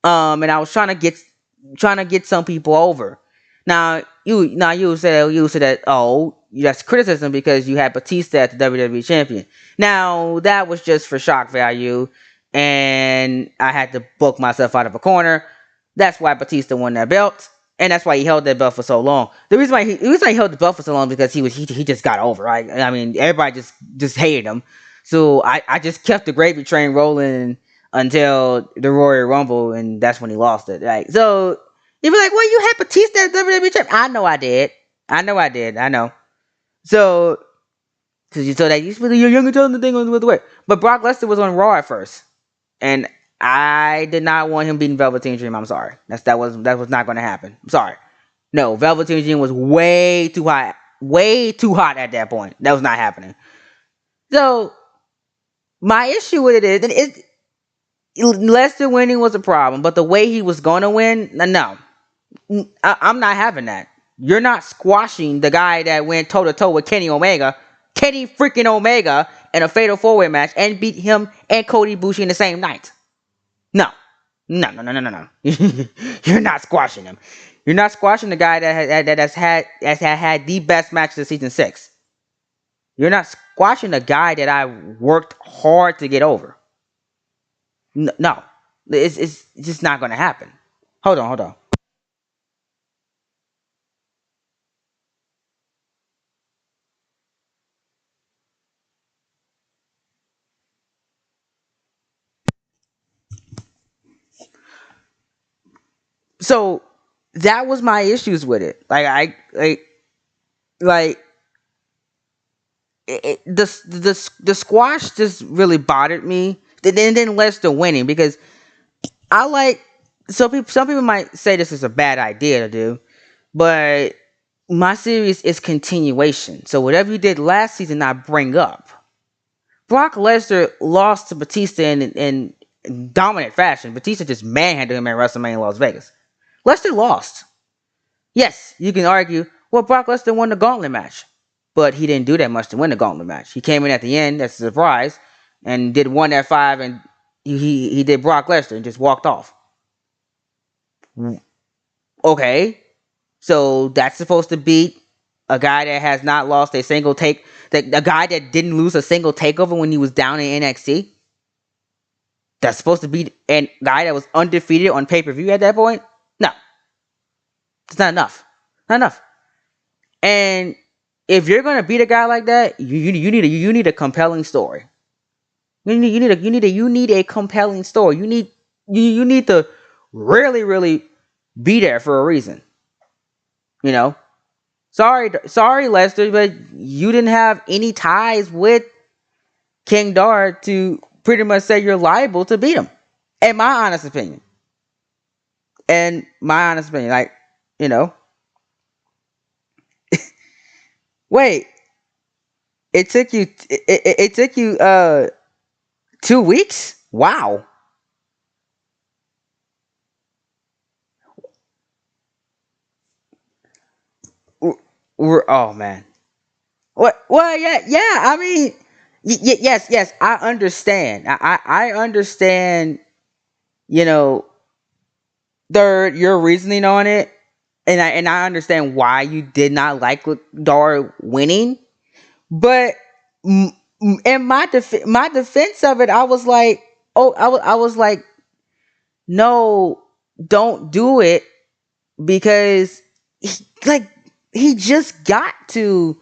And I was trying to get some people over. Now you say that, oh, that's criticism because you had Batista at the WWE champion. Now, that was just for shock value, and I had to book myself out of a corner. That's why Batista won that belt, and that's why he held that belt for so long. The reason why he held the belt for so long because he just got over. Right? I mean, everybody just hated him. So I just kept the gravy train rolling until the Royal Rumble, and that's when he lost it. Like, so you'd be like, well, you had Batista as WWE champ. I know I did. I know I did. I know. So, because you told that you're younger telling the thing on the way. But Brock Lesnar was on Raw at first, and I did not want him beating Velveteen Dream. I'm sorry. That was not going to happen. I'm sorry. No, Velveteen Dream was way too hot, at that point. That was not happening. So my issue with it is, Lesnar winning was a problem, but the way he was going to win, no, I'm not having that. You're not squashing the guy that went toe to toe with Kenny freaking Omega, in a fatal 4-way match and beat him and Cody Bushi in the same night. No. You're not squashing him. You're not squashing the guy that has had the best match of season 6. You're not squashing the guy that I worked hard to get over. No. It's just not going to happen. Hold on. So that was my issues with it. The squash just really bothered me. And then Lester winning, because I like, some people might say this is a bad idea to do, but my series is continuation. So whatever you did last season, I bring up. Brock Lesnar lost to Batista in dominant fashion. Batista just manhandled him at WrestleMania Las Vegas. Lesnar lost. Yes, you can argue, well, Brock Lesnar won the gauntlet match. But he didn't do that much to win the gauntlet match. He came in at the end, that's a surprise, and did 1 at 5, and he did Brock Lesnar and just walked off. Okay, so that's supposed to beat a guy that has not lost a single a guy that didn't lose a single takeover when he was down in NXT. That's supposed to be a guy that was undefeated on pay-per-view at that point. No, it's not enough. Not enough. And if you're gonna beat a guy like that, you need a compelling story. You need a compelling story. You need to really be there for a reason. You know. Sorry, Lester, but you didn't have any ties with King Dar to pretty much say you're liable to beat him. In my honest opinion. Like, you know. Wait. It took you 2 weeks? Wow. Oh man. What? Well, yeah. I mean, yes. I understand. I understand. You know, your reasoning on it, and I understand why you did not like Dar winning. But in my defense of it, I was like, I was like, no, don't do it, because he just got to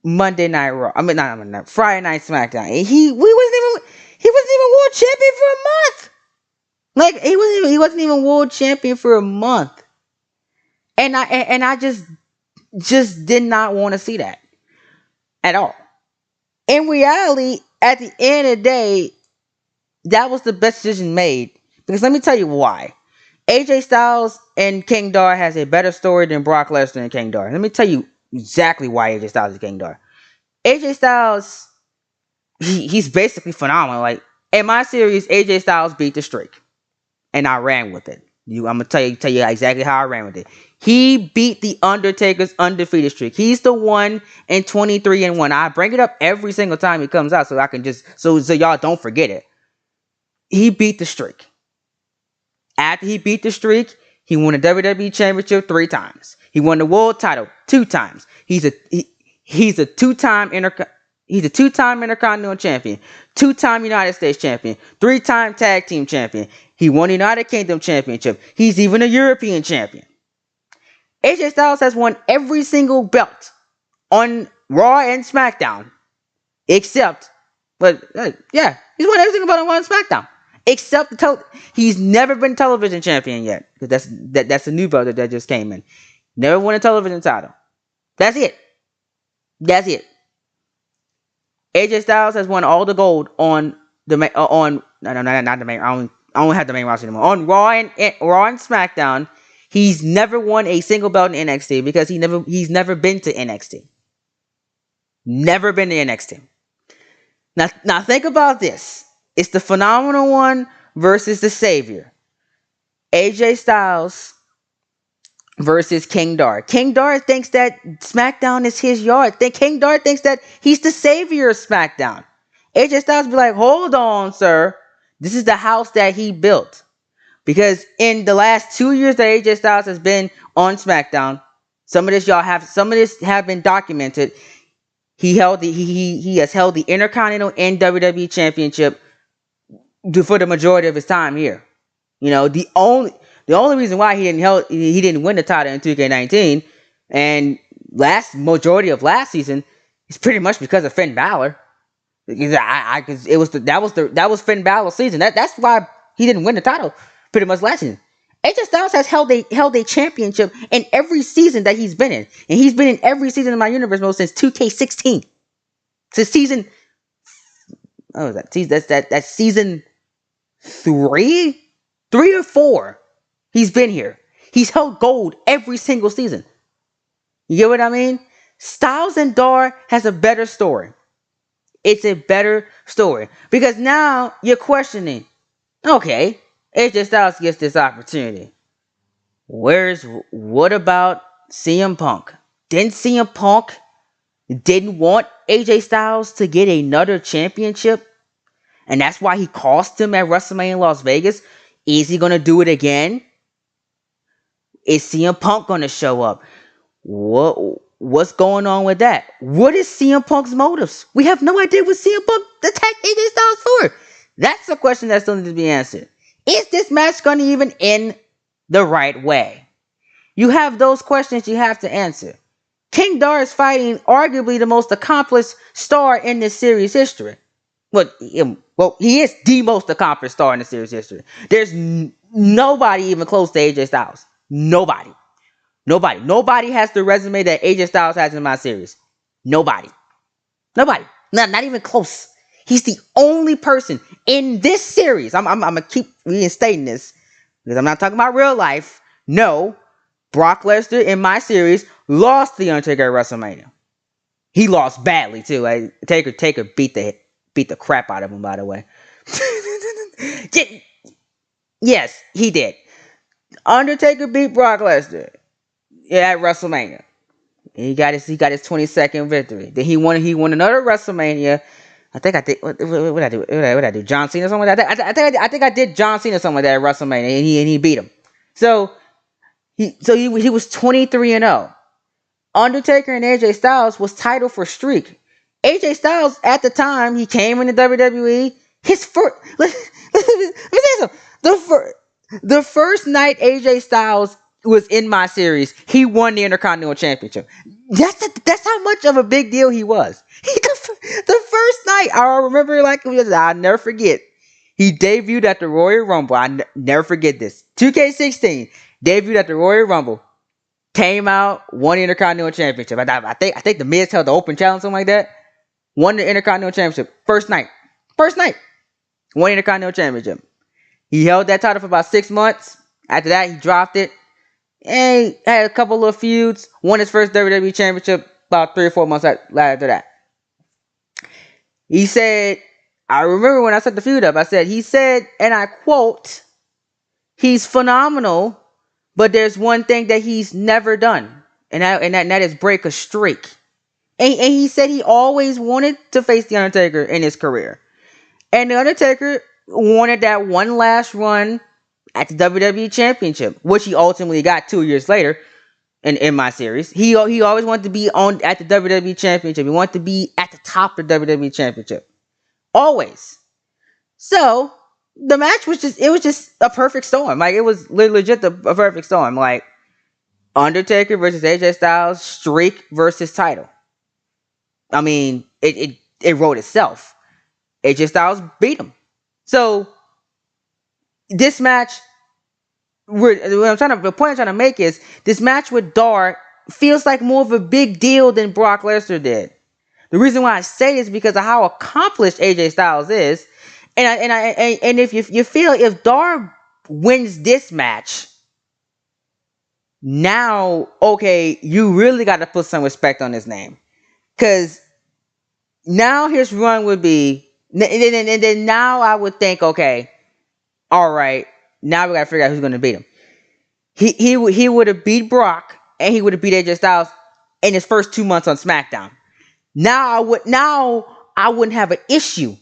Monday Night Raw. I mean, not Friday Night SmackDown. He wasn't even world champion for a month. Like, he wasn't even world champion for a month. And I just did not want to see that at all. In reality, at the end of the day, that was the best decision made. Because let me tell you why. AJ Styles and King Dar has a better story than Brock Lesnar and King Dar. Let me tell you exactly why AJ Styles is King Dar. AJ Styles, he's basically phenomenal. Like, in my series, AJ Styles beat the streak, and I ran with it. I'm gonna tell you exactly how I ran with it. He beat the Undertaker's undefeated streak. He's the one in 23-1. I bring it up every single time he comes out, so I can just so y'all don't forget it. He beat the streak. After he beat the streak, he won the WWE Championship 3 times. He won the world title 2 times. He's a two-time Intercontinental Champion, 2-time United States Champion, 3-time Tag Team Champion. He won the United Kingdom Championship. He's even a European Champion. AJ Styles has won every single belt on Raw and SmackDown, except But yeah, he's won every single belt on SmackDown. Except he's never been television champion yet. Because that's a new belt that just came in. Never won a television title. That's it. That's it. AJ Styles has won all the gold on the on no, not the main. I don't have the main roster anymore. On Raw and SmackDown, he's never won a single belt in NXT because he's never been to NXT. Never been to NXT. Now think about this. It's the Phenomenal One versus the Savior. AJ Styles versus King Dar. King Dar thinks that SmackDown is his yard. King Dar thinks that he's the savior of SmackDown. AJ Styles be like, hold on, sir. This is the house that he built. Because in the last 2 years that AJ Styles has been on SmackDown, some of this have been documented. He has held the Intercontinental and WWE Championship for the majority of his time here. You know, the only reason why he didn't win the title in 2K19 and majority of last season is pretty much because of Finn Balor. That was Finn Balor's season. That's why he didn't win the title pretty much last season. AJ Styles has held a championship in every season that he's been in, and he's been in every season of my universe mode since 2K16. Since season, oh, that's season 3 or 4. He's been here. He's held gold every single season. You get what I mean? Styles and Dar has a better story. It's a better story. Because now you're questioning, okay, AJ Styles gets this opportunity. What about CM Punk? CM Punk didn't want AJ Styles to get another championship? And that's why he cost him at WrestleMania in Las Vegas? Is he going to do it again? Is CM Punk going to show up? What's going on with that? What is CM Punk's motives? We have no idea what CM Punk attacked AJ Styles for. That's a question that still needs to be answered. Is this match going to even end the right way? You have those questions you have to answer. King Dar is fighting arguably the most accomplished star in this series history. Well, he is the most accomplished star in the series history. There's nobody even close to AJ Styles. Nobody has the resume that AJ Styles has in my series. Nobody. Not even close. He's the only person in this series. I'm gonna keep reinstating this because I'm not talking about real life. No, Brock Lesnar in my series lost the Undertaker at WrestleMania. He lost badly too. Taker beat the crap out of him, by the way. Yes, he did. Undertaker beat Brock Lesnar at WrestleMania. He got his 22nd victory. Then he won another WrestleMania. I think I did. What did I do? What did I do? John Cena or something like that. I think I did John Cena or something like that at WrestleMania, and he beat him. So he was 23-0. Undertaker and AJ Styles was title for streak. AJ Styles at the time he came into WWE. His first. Let me say something. The first night AJ Styles was in my series, he won the Intercontinental Championship. That's how much of a big deal he was. The first night, I remember I'll never forget. He debuted at the Royal Rumble. I never forget this. 2K16 debuted at the Royal Rumble. Came out, won the Intercontinental Championship. I think the Miz held the Open Challenge, something like that. Won the Intercontinental Championship. First night. Won the Intercontinental Championship. He held that title for about 6 months. After that, he dropped it. And he had a couple of feuds. Won his first WWE Championship about 3 or 4 months after that. He said, I remember when I set the feud up, he said, and I quote, he's phenomenal, but there's one thing that he's never done. And that is break a streak. And he said he always wanted to face The Undertaker in his career. And The Undertaker wanted that one last run at the WWE Championship, which he ultimately got 2 years later in my series. He always wanted to be at the WWE Championship. He wanted to be at the top of the WWE Championship. Always. So the match was just a perfect storm. Like, it was legit a perfect storm. Like, Undertaker versus AJ Styles, streak versus title. I mean, it wrote itself. AJ Styles beat him. So this match, the point I'm trying to make is this match with Dar feels like more of a big deal than Brock Lesnar did. The reason why I say this is because of how accomplished AJ Styles is, and if you feel if Dar wins this match, now okay, you really got to put some respect on his name, because now his run would be, and then now I would think, okay, all right, now we got to figure out who's going to beat him. He would have beat Brock, and he would have beat AJ Styles in his first 2 months on SmackDown. Now I wouldn't have an issue.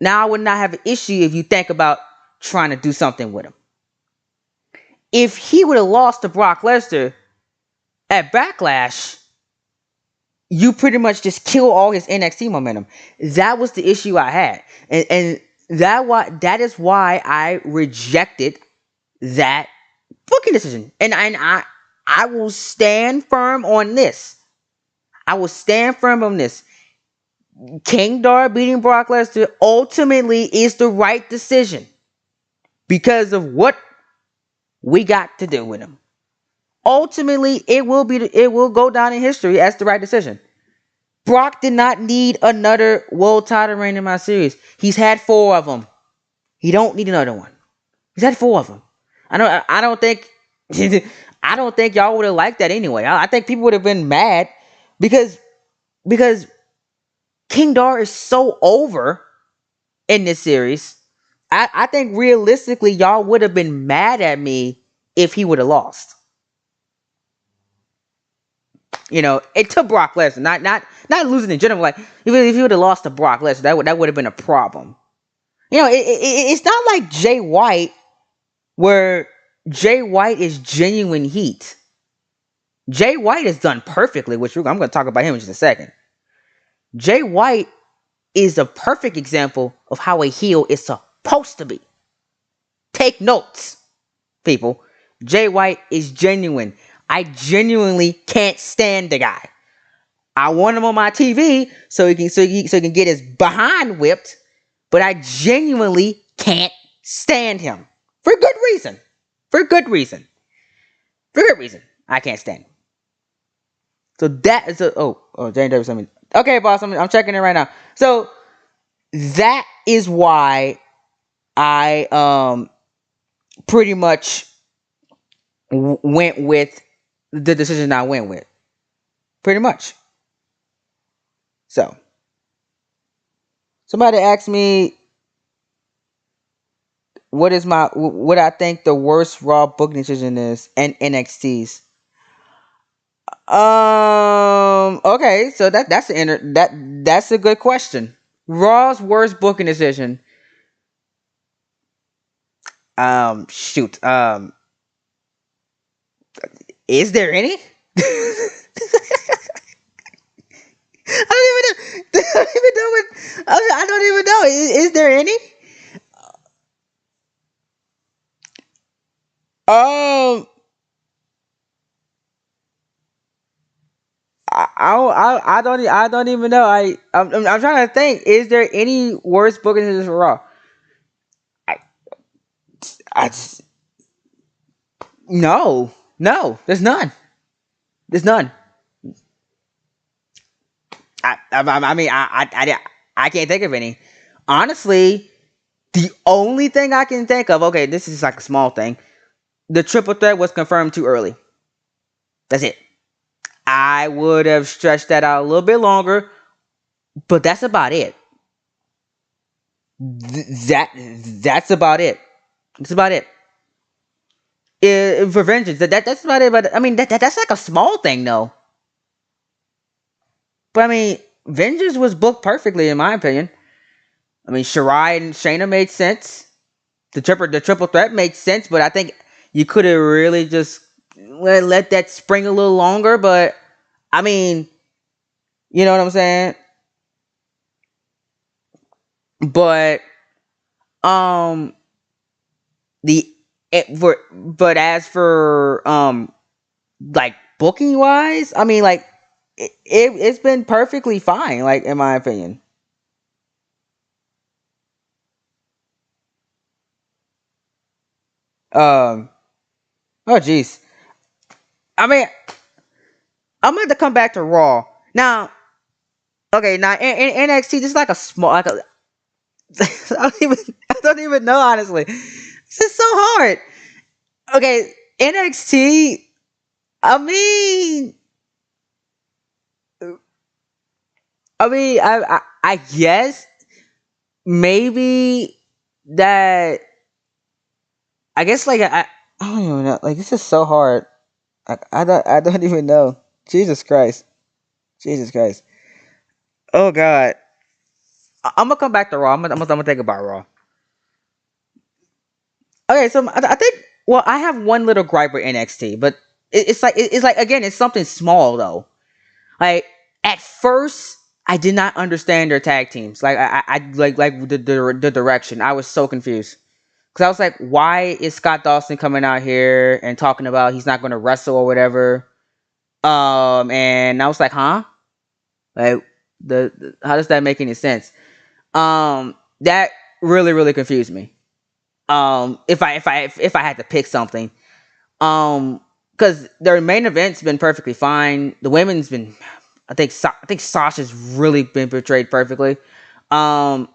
Now I would not have an issue if you think about trying to do something with him. If he would have lost to Brock Lesnar at Backlash, you pretty much just kill all his NXT momentum. That was the issue I had, and that is why I rejected that booking decision. And I will stand firm on this. I will stand firm on this. King Dar beating Brock Lesnar ultimately is the right decision because of what we got to do with him. Ultimately, it will go down in history as the right decision. Brock did not need another world title reign in my series. He's had 4 of them. He don't need another one. He's had 4 of them. I don't think I don't think y'all would have liked that anyway. I think people would have been mad because King Dar is so over in this series. I think realistically y'all would have been mad at me if he would have lost. You know, it took Brock Lesnar, not losing in general. Like if he would have lost to Brock Lesnar, that would have been a problem. You know, it's not like Jay White, where Jay White is genuine heat. Jay White is done perfectly, which I'm going to talk about him in just a second. Jay White is a perfect example of how a heel is supposed to be. Take notes, people. Jay White is genuine. I genuinely can't stand the guy. I want him on my TV so he can get his behind whipped, but I genuinely can't stand him for good reason. For good reason. I can't stand him. So that is Jane Davis. Okay, boss. I'm checking it right now. So that is why I pretty much went with the decision I went with. Pretty much. So somebody asked me what I think the worst Raw booking decision is and NXT's. Okay, so that's a good question. Raw's worst booking decision. Shoot. Is there any? I don't even know. Is there any? I don't even know. I'm trying to think. Is there any worse booking decisions for Raw? No. There's none. I can't think of any. Honestly, the only thing I can think of. Okay, this is like a small thing. The triple threat was confirmed too early. That's it. I would have stretched that out a little bit longer, but that's about it. That's about it. That's about it. For Vengeance, that's about it. But I mean, that's like a small thing, though. But I mean, Vengeance was booked perfectly, in my opinion. I mean, Shirai and Shayna made sense. The triple threat made sense, but I think you could have really just let that spring a little longer. But I mean, you know what I'm saying? But as for like booking wise, I mean, like it's been perfectly fine, like in my opinion. Um. Oh, jeez. I mean, I'm going to come back to Raw now. Okay, now in NXT, this is like a small, like a. I don't even know honestly. It's just so hard. Okay, NXT. I mean, I guess maybe that. I guess like I don't even know. Like this is so hard. I don't even know. Jesus Christ. Jesus Christ. Oh God. I'm gonna come back to Raw. I'm gonna think about Raw. Okay, so I think. Well, I have one little gripe with NXT, but it's like again, it's something small though. Like at first, I did not understand their tag teams. Like I like the direction. I was so confused because I was like, why is Scott Dawson coming out here and talking about he's not going to wrestle or whatever? And I was like, huh? Like how does that make any sense? That really confused me. If I had to pick something, because their main event's been perfectly fine. The women's been, I think Sasha's really been portrayed perfectly. Um,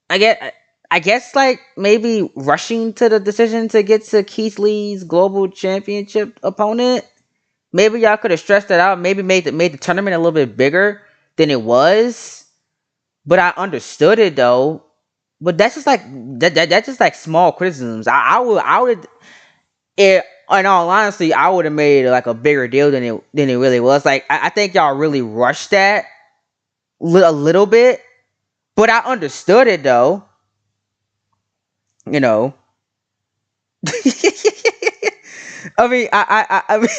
I get. I guess like maybe rushing to the decision to get to Keith Lee's global championship opponent. Maybe y'all could have stretched that out. Maybe made the tournament a little bit bigger than it was. But I understood it though. But that's just like that's just like small criticisms. I would it in all honesty, I would have made like a bigger deal than it really was. Like I think y'all really rushed that a little bit, but I understood it though. You know, I mean, I mean,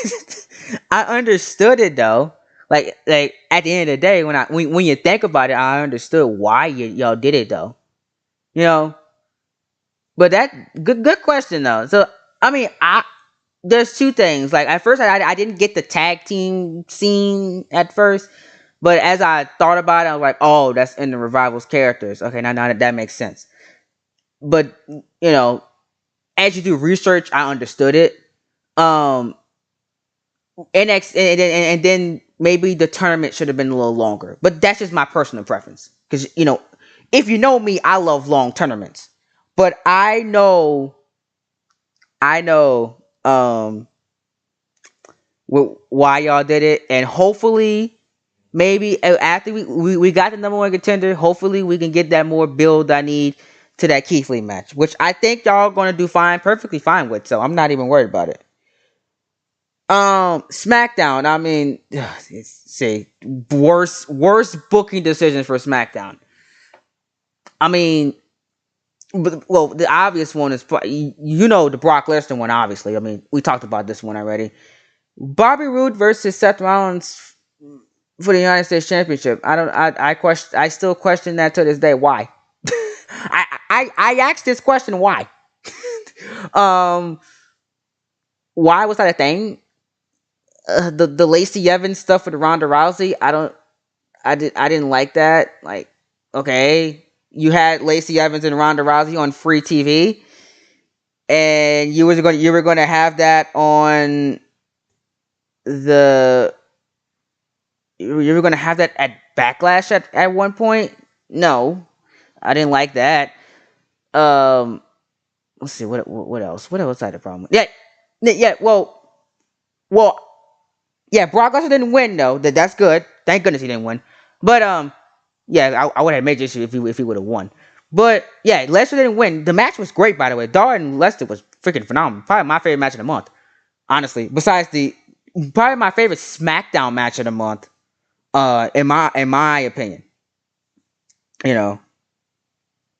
I understood it though. Like at the end of the day, when you think about it, I understood why y'all did it though. You know, but that good question though. So I mean, there's two things. Like at first, I didn't get the tag team scene at first, but as I thought about it, I was like, oh, that's in the revival's characters. Okay, now that makes sense. But you know, as you do research, I understood it. Um, and then maybe the tournament should have been a little longer. But that's just my personal preference. Because if you know me, I love long tournaments. But I know why y'all did it, and hopefully, maybe after we got the number one contender, hopefully we can get that more build I need to that Keith Lee match, which I think y'all gonna do fine, perfectly fine with. So I'm not even worried about it. SmackDown. I mean, say worst booking decisions for SmackDown. I mean, well, the obvious one is the Brock Lesnar one. Obviously, I mean, we talked about this one already. Bobby Roode versus Seth Rollins for the United States Championship. I still question that to this day. Why? I asked this question. Why? um, why was that a thing? The Lacey Evans stuff with Ronda Rousey. I didn't like that. Like, okay, you had Lacey Evans and Ronda Rousey on free TV, and you were going to have that on the you were going to have that at Backlash at one point. No, I didn't like that. Um, let's see what else. What else I had a problem with? Yeah. Well, yeah. Brock Lesnar didn't win though. That's good. Thank goodness he didn't win. But yeah, I would have made issue if he would have won. But yeah, Lesnar didn't win. The match was great, by the way. Dar and Lester was freaking phenomenal. Probably my favorite match of the month, honestly. Besides probably my favorite SmackDown match of the month. In my opinion, you know,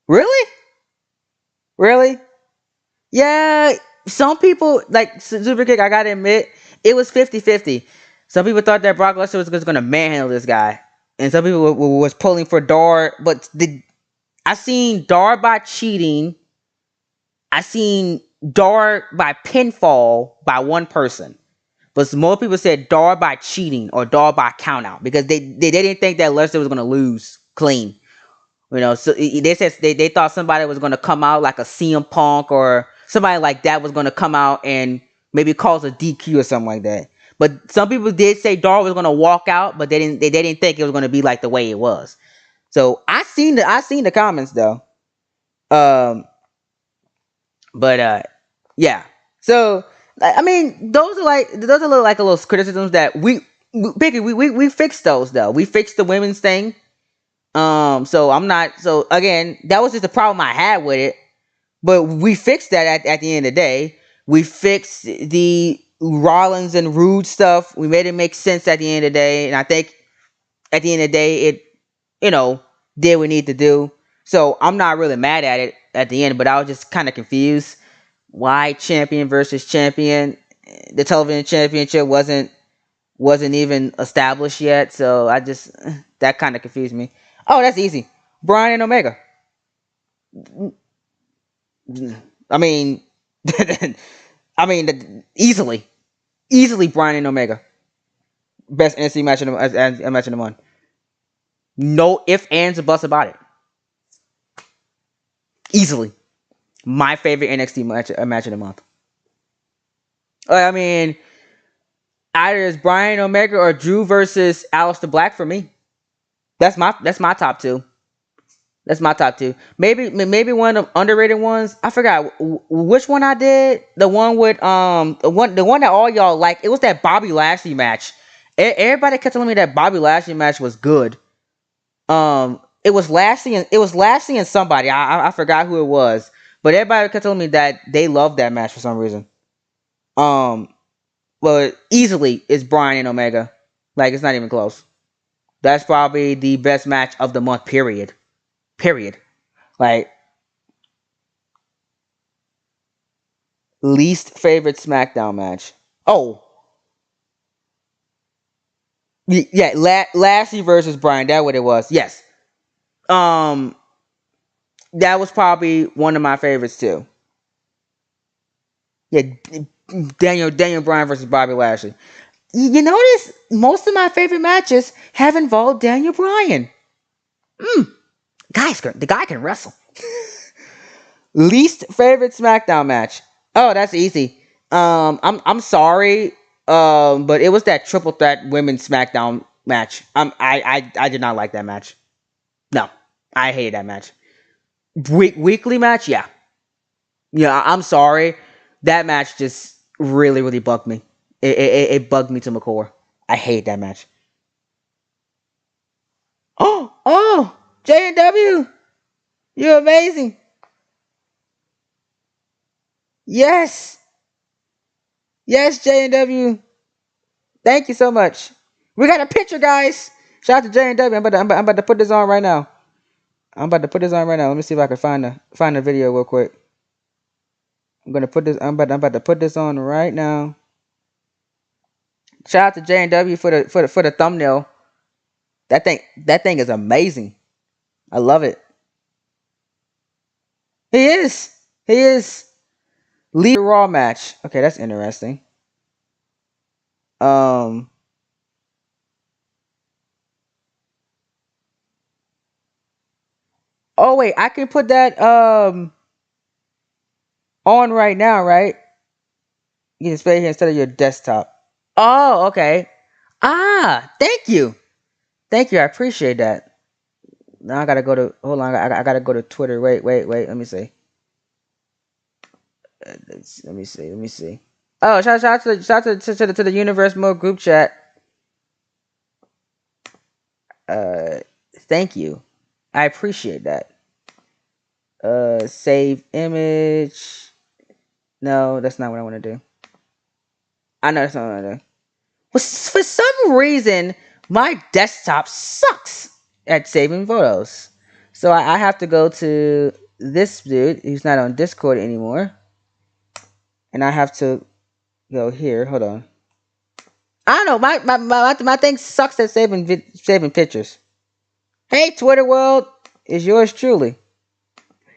really, really, yeah. Some people like Superkick. I gotta admit, it was 50-50. Some people thought that Brock Lesnar was going to manhandle this guy, and some people was pulling for Dar. But I seen Dar by cheating. I seen Dar by pinfall by one person. But more people said Dar by cheating or Dar by countout because they didn't think that Lesnar was going to lose clean. So they said they thought somebody was going to come out like a CM Punk or somebody like that was gonna come out and maybe cause a DQ or something like that. But some people did say Dolph was gonna walk out, but they didn't think it was gonna be like the way it was. So I seen the comments though. Um, but yeah. So I mean, those are like a little criticisms that we fixed those though. We fixed the women's thing. So I'm not. So again, that was just the problem I had with it. But we fixed that at the end of the day. We fixed the Rollins and Rude stuff. We made it make sense at the end of the day. And I think at the end of the day, it, you know, did what we need to do. So I'm not really mad at it at the end, but I was just kind of confused. Why champion versus champion? The television championship wasn't even established yet. So I just, that kind of confused me. Oh, that's easy. Brian and Omega. I mean, easily Brian and Omega, best NXT match in the month. No ifs, ands, or buts about it. Easily, my favorite NXT match in the month. I mean, either it's Brian Omega or Drew versus Aleister Black for me. That's my top two. That's my top two. Maybe one of the underrated ones. I forgot which one I did. The one with the one that all y'all like. It was that Bobby Lashley match. Everybody kept telling me that Bobby Lashley match was good. It was Lashley and somebody. I forgot who it was. But everybody kept telling me that they loved that match for some reason. Well, easily it's Bryan and Omega. Like, it's not even close. That's probably the best match of the month. Period. Like, least favorite SmackDown match. Oh, yeah, Lashley versus Bryan. That's what it was. Yes. That was probably one of my favorites too. Yeah, Daniel Bryan versus Bobby Lashley. You notice most of my favorite matches have involved Daniel Bryan. The guy can wrestle. Least favorite SmackDown match. Oh, that's easy. I'm sorry. But it was that triple threat women's SmackDown match. I did not like that match. No, I hated that match. Weekly match, yeah. Yeah, I'm sorry. That match just really, really bugged me. It bugged me to my core. I hate that match. Oh, J&W, you're amazing. Yes, J&W. Thank you so much. We got a picture, guys. Shout out to J&W. I'm about to put this on right now. Let me see if I can find the video real quick. I'm about to put this on right now. Shout out to J&W for the thumbnail. That thing is amazing. I love it. He is lead Raw match. Okay, that's interesting. Oh wait, I can put that on right now, right? You can stay here instead of your desktop. Oh, okay. Thank you. I appreciate that. Now I gotta go to. Hold on, I gotta go to Twitter. Wait. Let me see. Let me see. Oh, shout out to the Universe Mode group chat. Thank you. I appreciate that. Save image. No, that's not what I want to do. I know that's not what I want to do. Well, for some reason, my desktop sucks at saving photos. So I have to go to this dude who's not on Discord anymore. And I have to go here. Hold on. I don't know. My thing sucks at saving pictures. Hey, Twitter world, is yours truly.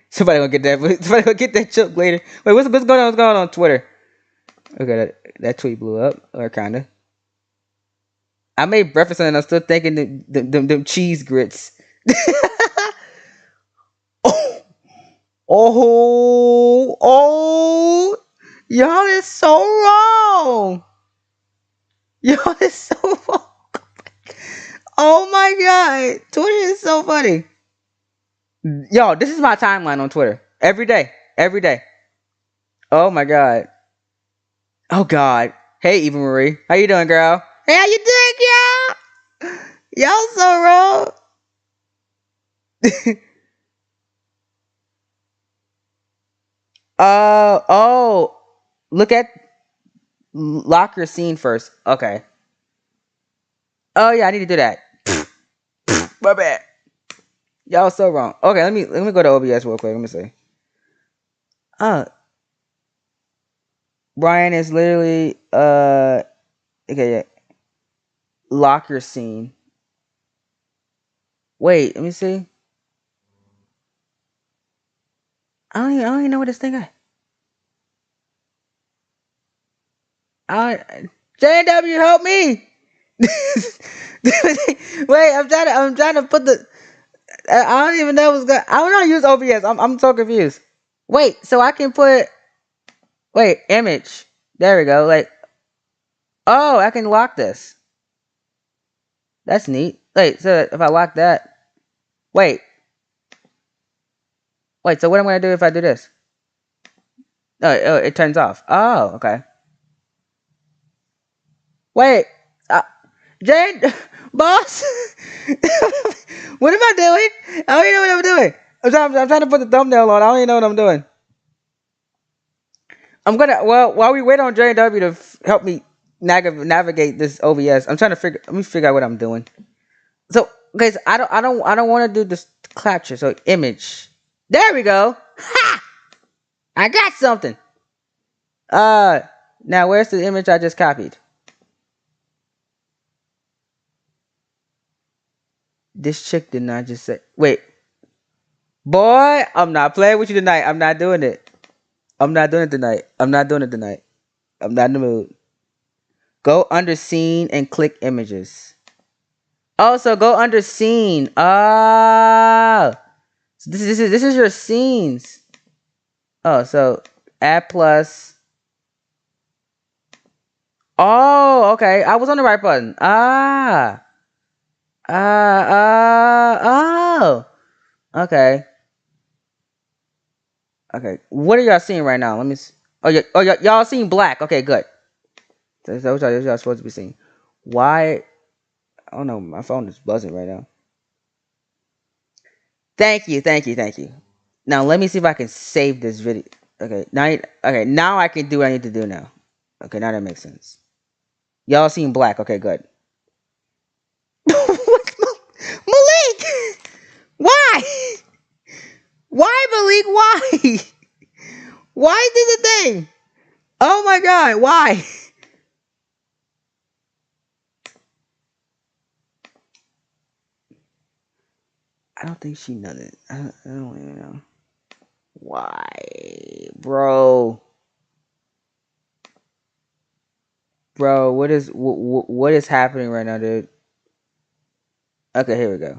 Somebody gonna get that. Somebody gonna get that joke later. Wait, what's going on? What's going on Twitter? Okay, that tweet blew up, or kinda. I made breakfast and I'm still thinking them cheese grits. Oh, oh, y'all is so wrong. Y'all is so wrong. Oh my god, Twitter is so funny. Yo, this is my timeline on Twitter. Every day. Every day. Oh my god. Oh god. Hey Eva Marie. How you doing, girl? Hey, how you doing, y'all? Y'all so wrong. Oh. Look at lock your scene first. Okay. Oh yeah, I need to do that. My bad. Y'all so wrong. Okay, let me go to OBS real quick. Let me see. Uh Brian is literally okay, yeah. Lock your scene. Wait, let me see. I don't even know what this thing is. JW, help me! Wait, I'm trying to put the. I don't even know what's going. I don't know how to use OBS. I'm so confused. Wait, so I can put. Wait, image. There we go. Like, oh, I can lock this. That's neat. Wait, so if I lock that, wait. So what am I gonna do if I do this? Oh, it turns off. Oh, okay. Wait, Jane, boss, what am I doing? I don't even know what I'm doing. I'm trying to put the thumbnail on. I don't even know what I'm doing. I'm gonna while we wait on JW to help me navigate this OBS. I'm trying to let me figure out what I'm doing. So, guys, I don't want to do this capture. So, image. There we go. Ha! I got something. Now where's the image I just copied? This chick did not just say. Wait, boy, I'm not playing with you tonight. I'm not doing it. I'm not doing it tonight. I'm not doing it tonight. I'm not in the mood. Go under scene and click images. Oh, so go under scene. Ah, so this is your scenes. Oh, so add plus. Oh, okay. I was on the right button. Oh. Okay. Okay. What are y'all seeing right now? Let me see. Y'all seeing black. Okay, good. That's what y'all supposed to be seeing. Why? I don't know. My phone is buzzing right now. Thank you. Now let me see if I can save this video. Okay. Now I can do what I need to do now. Okay, now that makes sense. Y'all seeing black. Okay, good. Malik! Why? Why, Malik? Why? Why did the thing? Oh my god, why? I don't think she knows it. I don't even know. Why? Bro, what is happening right now, dude? Okay, here we go.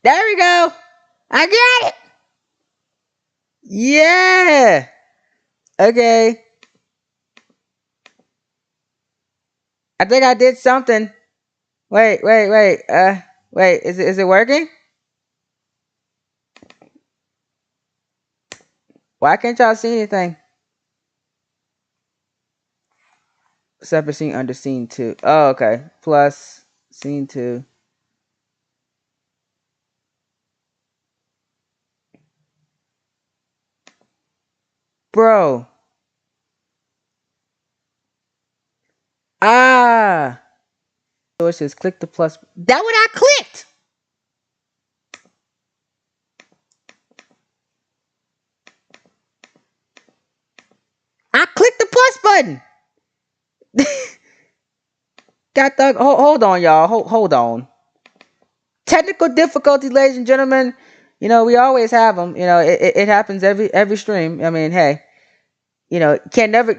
There we go. I got it. Yeah. Okay. I think I did something. Wait. Wait. Is it working? Why can't y'all see anything? Separate scene under scene 2. Oh, okay. Plus scene 2. Bro. So it says click the plus. That what I clicked. I clicked the plus button. Got the hold on, y'all. Hold on. Technical difficulties, ladies and gentlemen. You know, we always have them. You know, it happens every stream. I mean, hey, you know, can never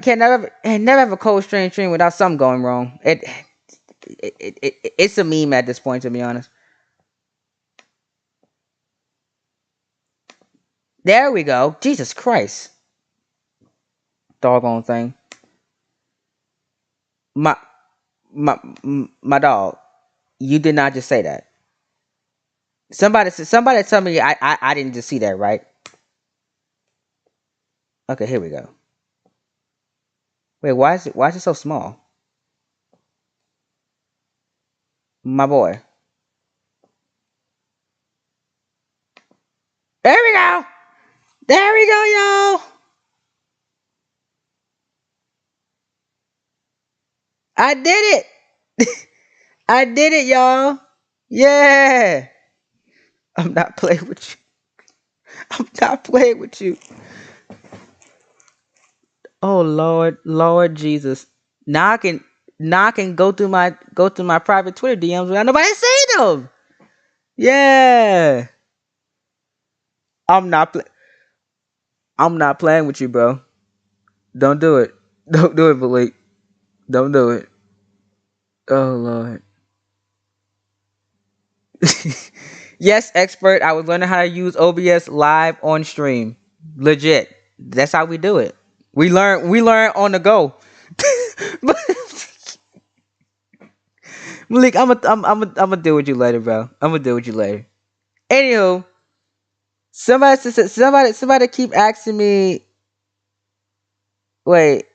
have a cold stream without something going wrong. It's a meme at this point, to be honest. There we go. Jesus Christ. Doggone thing. My my dog. You did not just say that. Somebody tell me I didn't just see that, right? Okay, here we go. Wait, why is it so small? My boy. There we go. There we go, y'all. I did it. I did it, y'all. Yeah. I'm not playing with you. I'm not playing with you. Oh Lord, Lord Jesus. Now I can go through my private Twitter DMs without nobody seeing them. Yeah. I'm not pl- I'm not playing with you, bro. Don't do it. Don't do it, Malik. Don't do it. Oh Lord. Yes, expert. I was learning how to use OBS live on stream. Legit. That's how we do it. We learn on the go. But Malik, I'm gonna deal with you later, bro. I'm gonna deal with you later. Anywho, somebody keep asking me. Wait.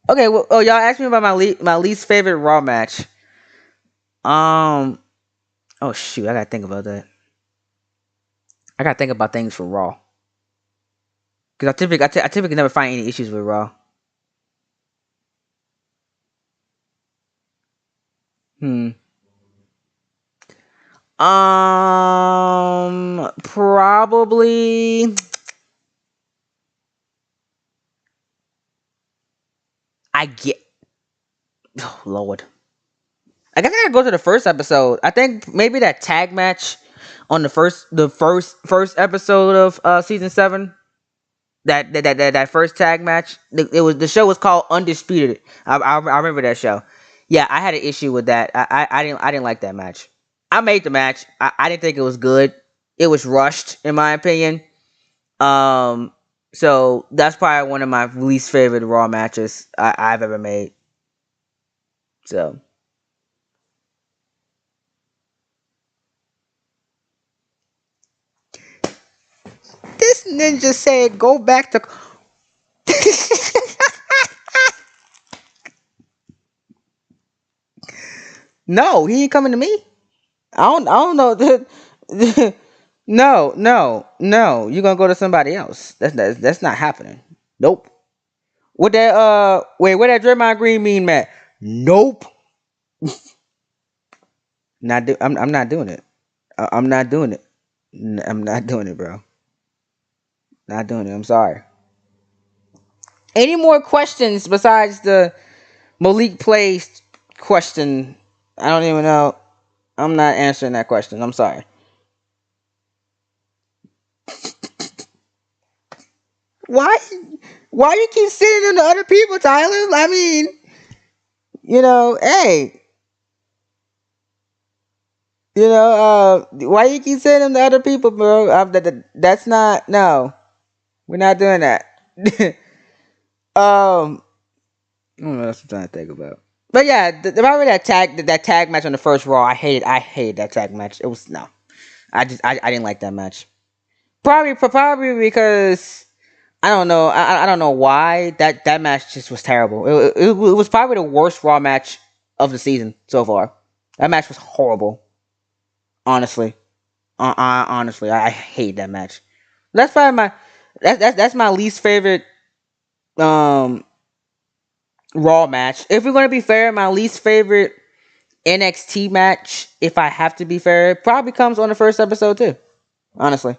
Okay. Well, oh, y'all asked me about my least favorite Raw match. Um. Oh shoot, I gotta think about that. I gotta think about things for Raw because I typically never find any issues with Raw. Hmm. Probably. I get. Oh Lord. I guess I gotta go to the first episode. I think maybe that tag match on the first episode of season 7. That first tag match. The show was called Undisputed. I remember that show. Yeah, I had an issue with that. I didn't like that match. I made the match. I didn't think it was good. It was rushed, in my opinion. Um, so that's probably one of my least favorite Raw matches I've ever made. So this ninja said, "Go back to." No, he ain't coming to me. I don't know. No, no, no. You're gonna go to somebody else. That's not happening. Nope. What that wait, what that Draymond Green mean, Matt? Nope. I'm not doing it. I'm not doing it. I'm not doing it, bro. Not doing it. I'm sorry. Any more questions besides the Malik Place question? I don't even know. I'm not answering that question. I'm sorry. Why? Why you keep sending them to other people, Tyler? I mean, hey, why you keep sending them to other people, bro? That's not. No, we're not doing that. um, I don't know what else I'm trying to think about. But yeah, remember that tag match on the first Raw? I hated that tag match. It was no. I didn't like that match. Probably because I don't know. I don't know why that match just was terrible. It was probably the worst Raw match of the season so far. That match was horrible. Honestly, honestly, I hate that match. That's probably that's my least favorite um Raw match. If we're gonna be fair, my least favorite NXT match, if I have to be fair, probably comes on the first episode too. Honestly.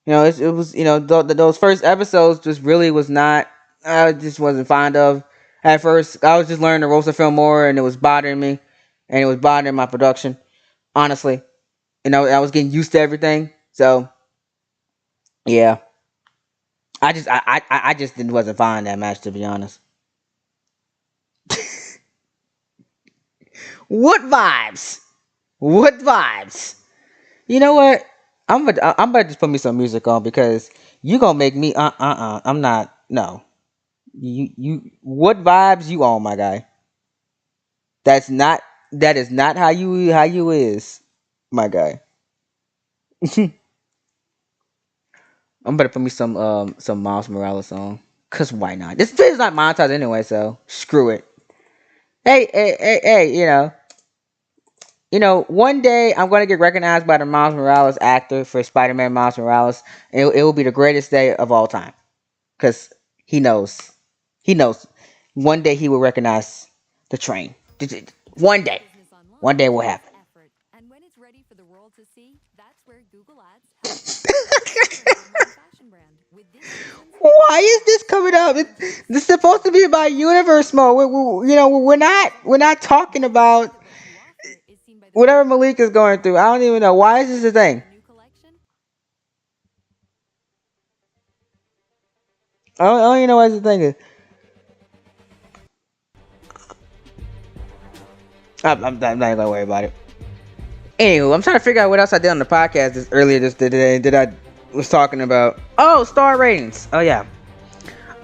It was those first episodes just really was not. I just wasn't fond of. At first, I was just learning to roast the film more, and it was bothering me, and it was bothering my production. Honestly, I was getting used to everything. So yeah, I just didn't wasn't fond of that match, to be honest. What vibes? What vibes? You know what? I'm about to just put me some music on because you gonna make me I'm not no. You what vibes you on, my guy? That's not that is not how you is, my guy. I'm about to put me some Miles Morales song. Cause why not? This video's not monetized anyway, so screw it. Hey, one day I'm gonna get recognized by the Miles Morales actor for Spider-Man Miles Morales. It will be the greatest day of all time. Cause he knows. He knows. One day he will recognize the train. One day. One day will happen. Why is this coming up? This is supposed to be about universe mode. We're not talking about whatever Malik is going through. I don't even know why is this a thing. I don't even know why this a thing is. I'm not gonna worry about it. Anywho, I'm trying to figure out what else I did on the podcast earlier this today that I was talking about. Oh, star ratings. Oh yeah.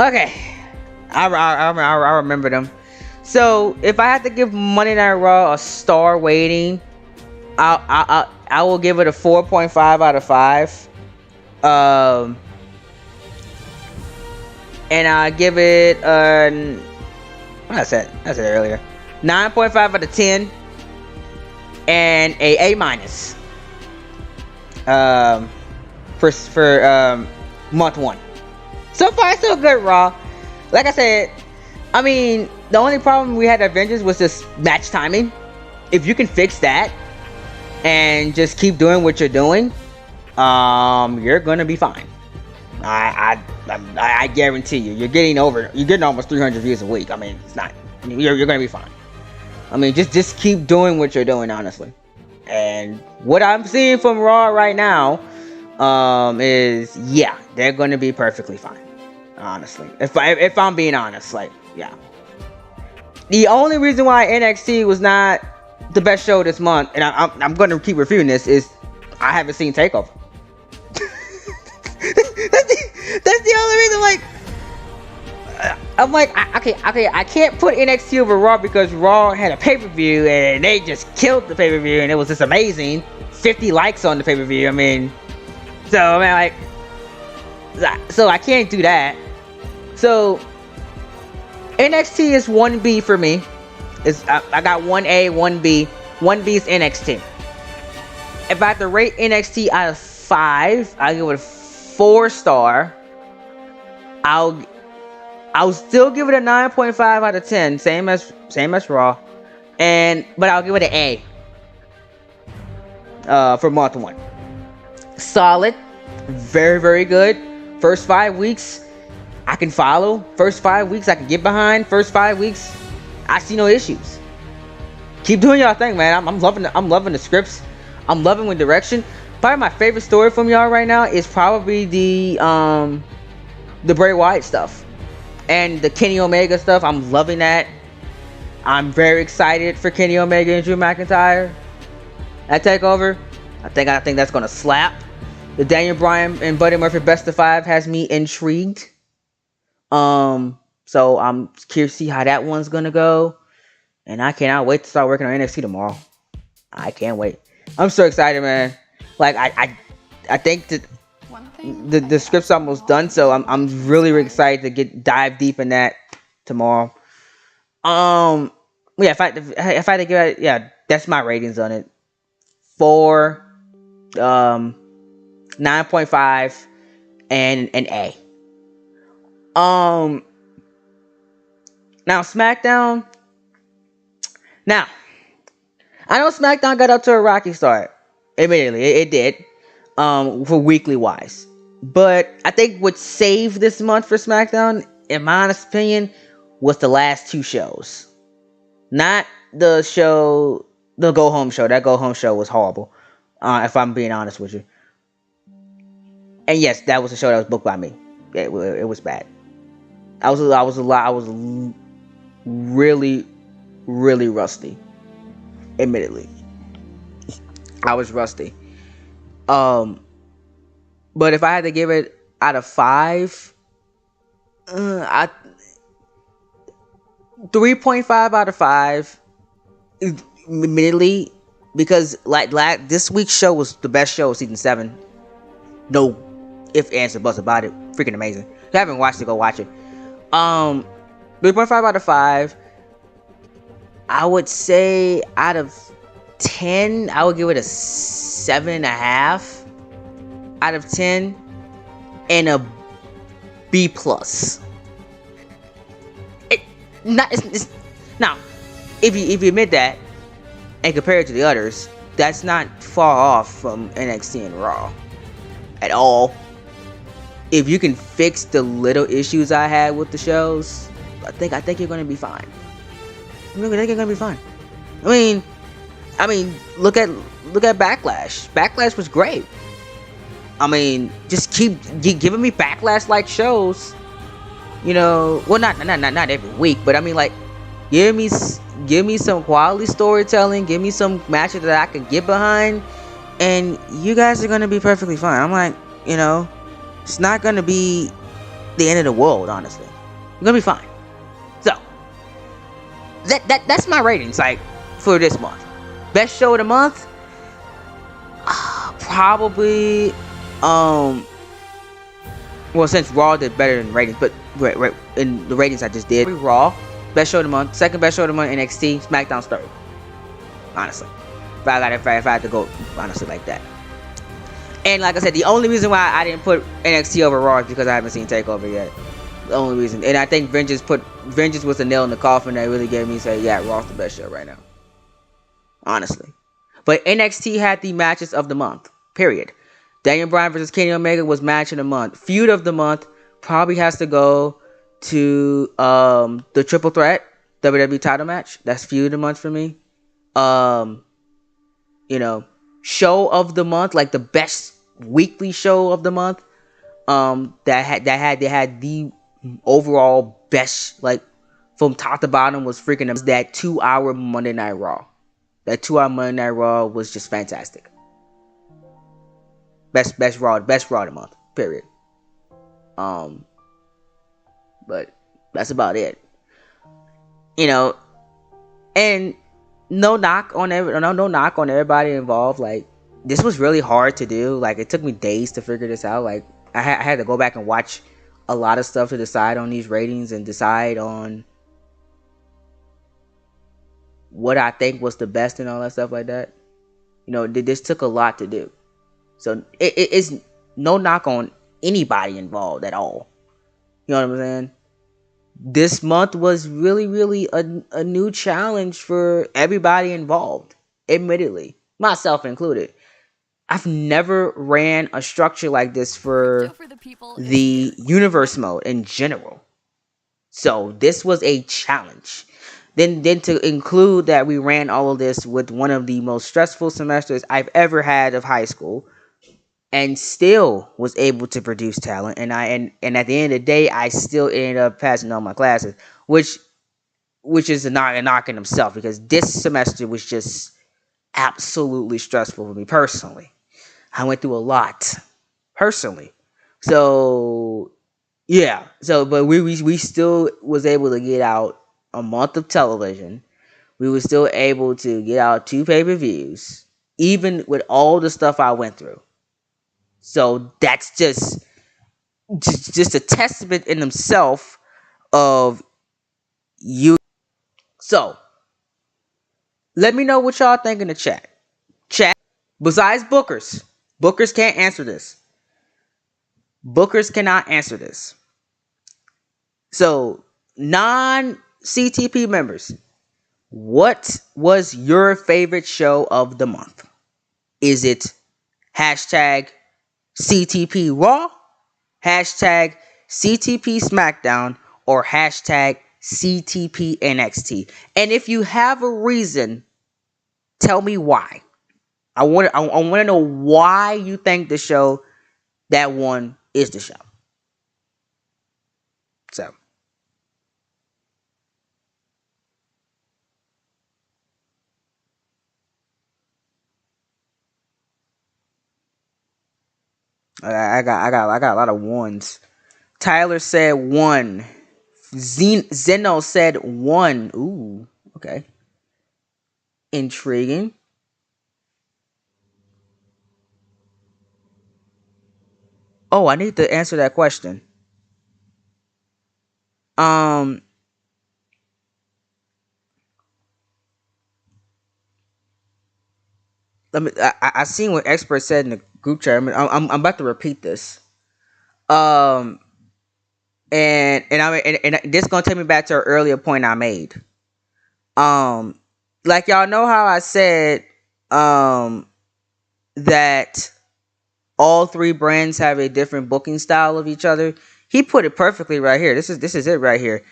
Okay. I remember them. So if I had to give Monday Night Raw a star rating, I will give it a 4.5 out of 5. And I give it what I said earlier, 9.5 out of 10, and a minus. For month one. So far, so good, Raw. Like I said, I mean, the only problem we had at Avengers was just match timing. If you can fix that and just keep doing what you're doing, you're gonna be fine. I guarantee you, you're getting almost 300 views a week. I mean, it's not. You're gonna be fine. I mean, just keep doing what you're doing, honestly. And what I'm seeing from Raw right now, is yeah, they're gonna be perfectly fine. Honestly, if I'm being honest, like yeah. The only reason why NXT was not the best show this month, and I'm gonna keep reviewing this, is I haven't seen Takeover. That's the only reason. Like, I'm like, I can't put NXT over Raw because Raw had a pay-per-view and they just killed the pay-per-view and it was just amazing. 50 likes on the pay-per-view. I mean, so I can't do that. So NXT is 1B for me. I got 1A, 1B. 1B is NXT. If I have to rate NXT out of 5, I'll give it a 4-star. I'll still give it a 9.5 out of 10, same as Raw, but I'll give it an A for month one. Solid, very very good. First 5 weeks, I can follow. First 5 weeks, I can get behind. First 5 weeks, I see no issues. Keep doing y'all thing, man. I'm loving the scripts. I'm loving the direction. Probably my favorite story from y'all right now is probably the Bray Wyatt stuff. And the Kenny Omega stuff, I'm loving that. I'm very excited for Kenny Omega and Drew McIntyre at TakeOver. I think that's gonna slap. The Daniel Bryan and Buddy Murphy Best of 5 has me intrigued. So I'm curious to see how that one's gonna go. And I cannot wait to start working on NXT tomorrow. I can't wait. I'm so excited, man. Like I think that the script's almost done, so I'm really, really excited to dive deep in that tomorrow. Yeah, if I had to give it, yeah, that's my ratings on it. 4, 9.5, and an A. Now SmackDown. Now, I know SmackDown got up to a rocky start. Admittedly, it did. For weekly wise. But I think what saved this month for SmackDown, in my honest opinion, was the last 2 shows. Not the show, the Go Home show. That Go Home show was horrible. If I'm being honest with you. And yes, that was a show that was booked by me. It was bad. I was really, really rusty. Admittedly, I was rusty. But if I had to give it out of 5, I 3.5 out of 5. Admittedly, because like this week's show was the best show of season 7. No if, answer, buts about it. Freaking amazing. If you haven't watched it, go watch it. 3.5 out of 5. I would say out of 10, I would give it a 7.5 out of 10 and a B plus. It's now, if you admit that and compare it to the others, that's not far off from NXT and Raw at all. If you can fix the little issues I had with the shows, I think you're gonna be fine. I think you're gonna be fine. I mean, look at Backlash. Backlash was great. I mean, just keep giving me Backlash like shows. You know, well, not every week, but I mean, like, give me some quality storytelling, give me some matches that I can get behind, and you guys are gonna be perfectly fine. I'm like, you know, it's not gonna be the end of the world, honestly. You're gonna be fine. So that's my ratings, like, for this month. Best show of the month, probably, well, since Raw did better in ratings, but right in the ratings I just did, Raw, best show of the month. Second best show of the month, NXT. SmackDown's third. Honestly, if I had to go honestly like that. And like I said, the only reason why I didn't put NXT over Raw is because I haven't seen Takeover yet. The only reason, and I think Vengeance was the nail in the coffin that really gave me say, yeah, Raw's the best show right now. Honestly, but NXT had the matches of the month. Period. Daniel Bryan versus Kenny Omega was match of the month. Feud of the month probably has to go to the Triple Threat WWE title match. That's feud of the month for me. You know, show of the month, like the best weekly show of the month. They had the overall best, like, from top to bottom was freaking that 2-hour Monday Night Raw. That 2-hour Monday Night Raw was just fantastic. Best Raw of the month. Period. But that's about it. You know, and no knock on everybody involved. Like, this was really hard to do. Like, it took me days to figure this out. Like, I had to go back and watch a lot of stuff to decide on these ratings and decide on what I think was the best and all that stuff like that. You know, this took a lot to do. So it's no knock on anybody involved at all. You know what I'm saying? This month was really, really a new challenge for everybody involved. Admittedly, myself included. I've never ran a structure like this for the universe mode in general. So this was a challenge. Then to include that we ran all of this with one of the most stressful semesters I've ever had of high school, and still was able to produce talent. And at the end of the day, I still ended up passing all my classes, which is a knock in himself, because this semester was just absolutely stressful for me personally. I went through a lot personally. So yeah. So but we still was able to get out a month of television. We were still able to get out 2 pay-per-views, even with all the stuff I went through. So that's just a testament in himself of you. So let me know what y'all think in the chat. Besides Bookers can't answer this. Bookers cannot answer this. So non-CTP members, what was your favorite show of the month? Is it hashtag CTP Raw, hashtag CTP SmackDown, or hashtag CTP NXT? And if you have a reason, tell me why. I want to know why you think the show that one is the show. So, I got a lot of ones. Tyler said one. Zeno said one. Ooh, okay. Intriguing. Oh, I need to answer that question. Um, let me. I seen what expert said in the group chat. I'm about to repeat this. Um, and this gonna take me back to an earlier point I made. Um, like y'all know how I said, that all three brands have a different booking style of each other. He put it perfectly right here. This is it right here.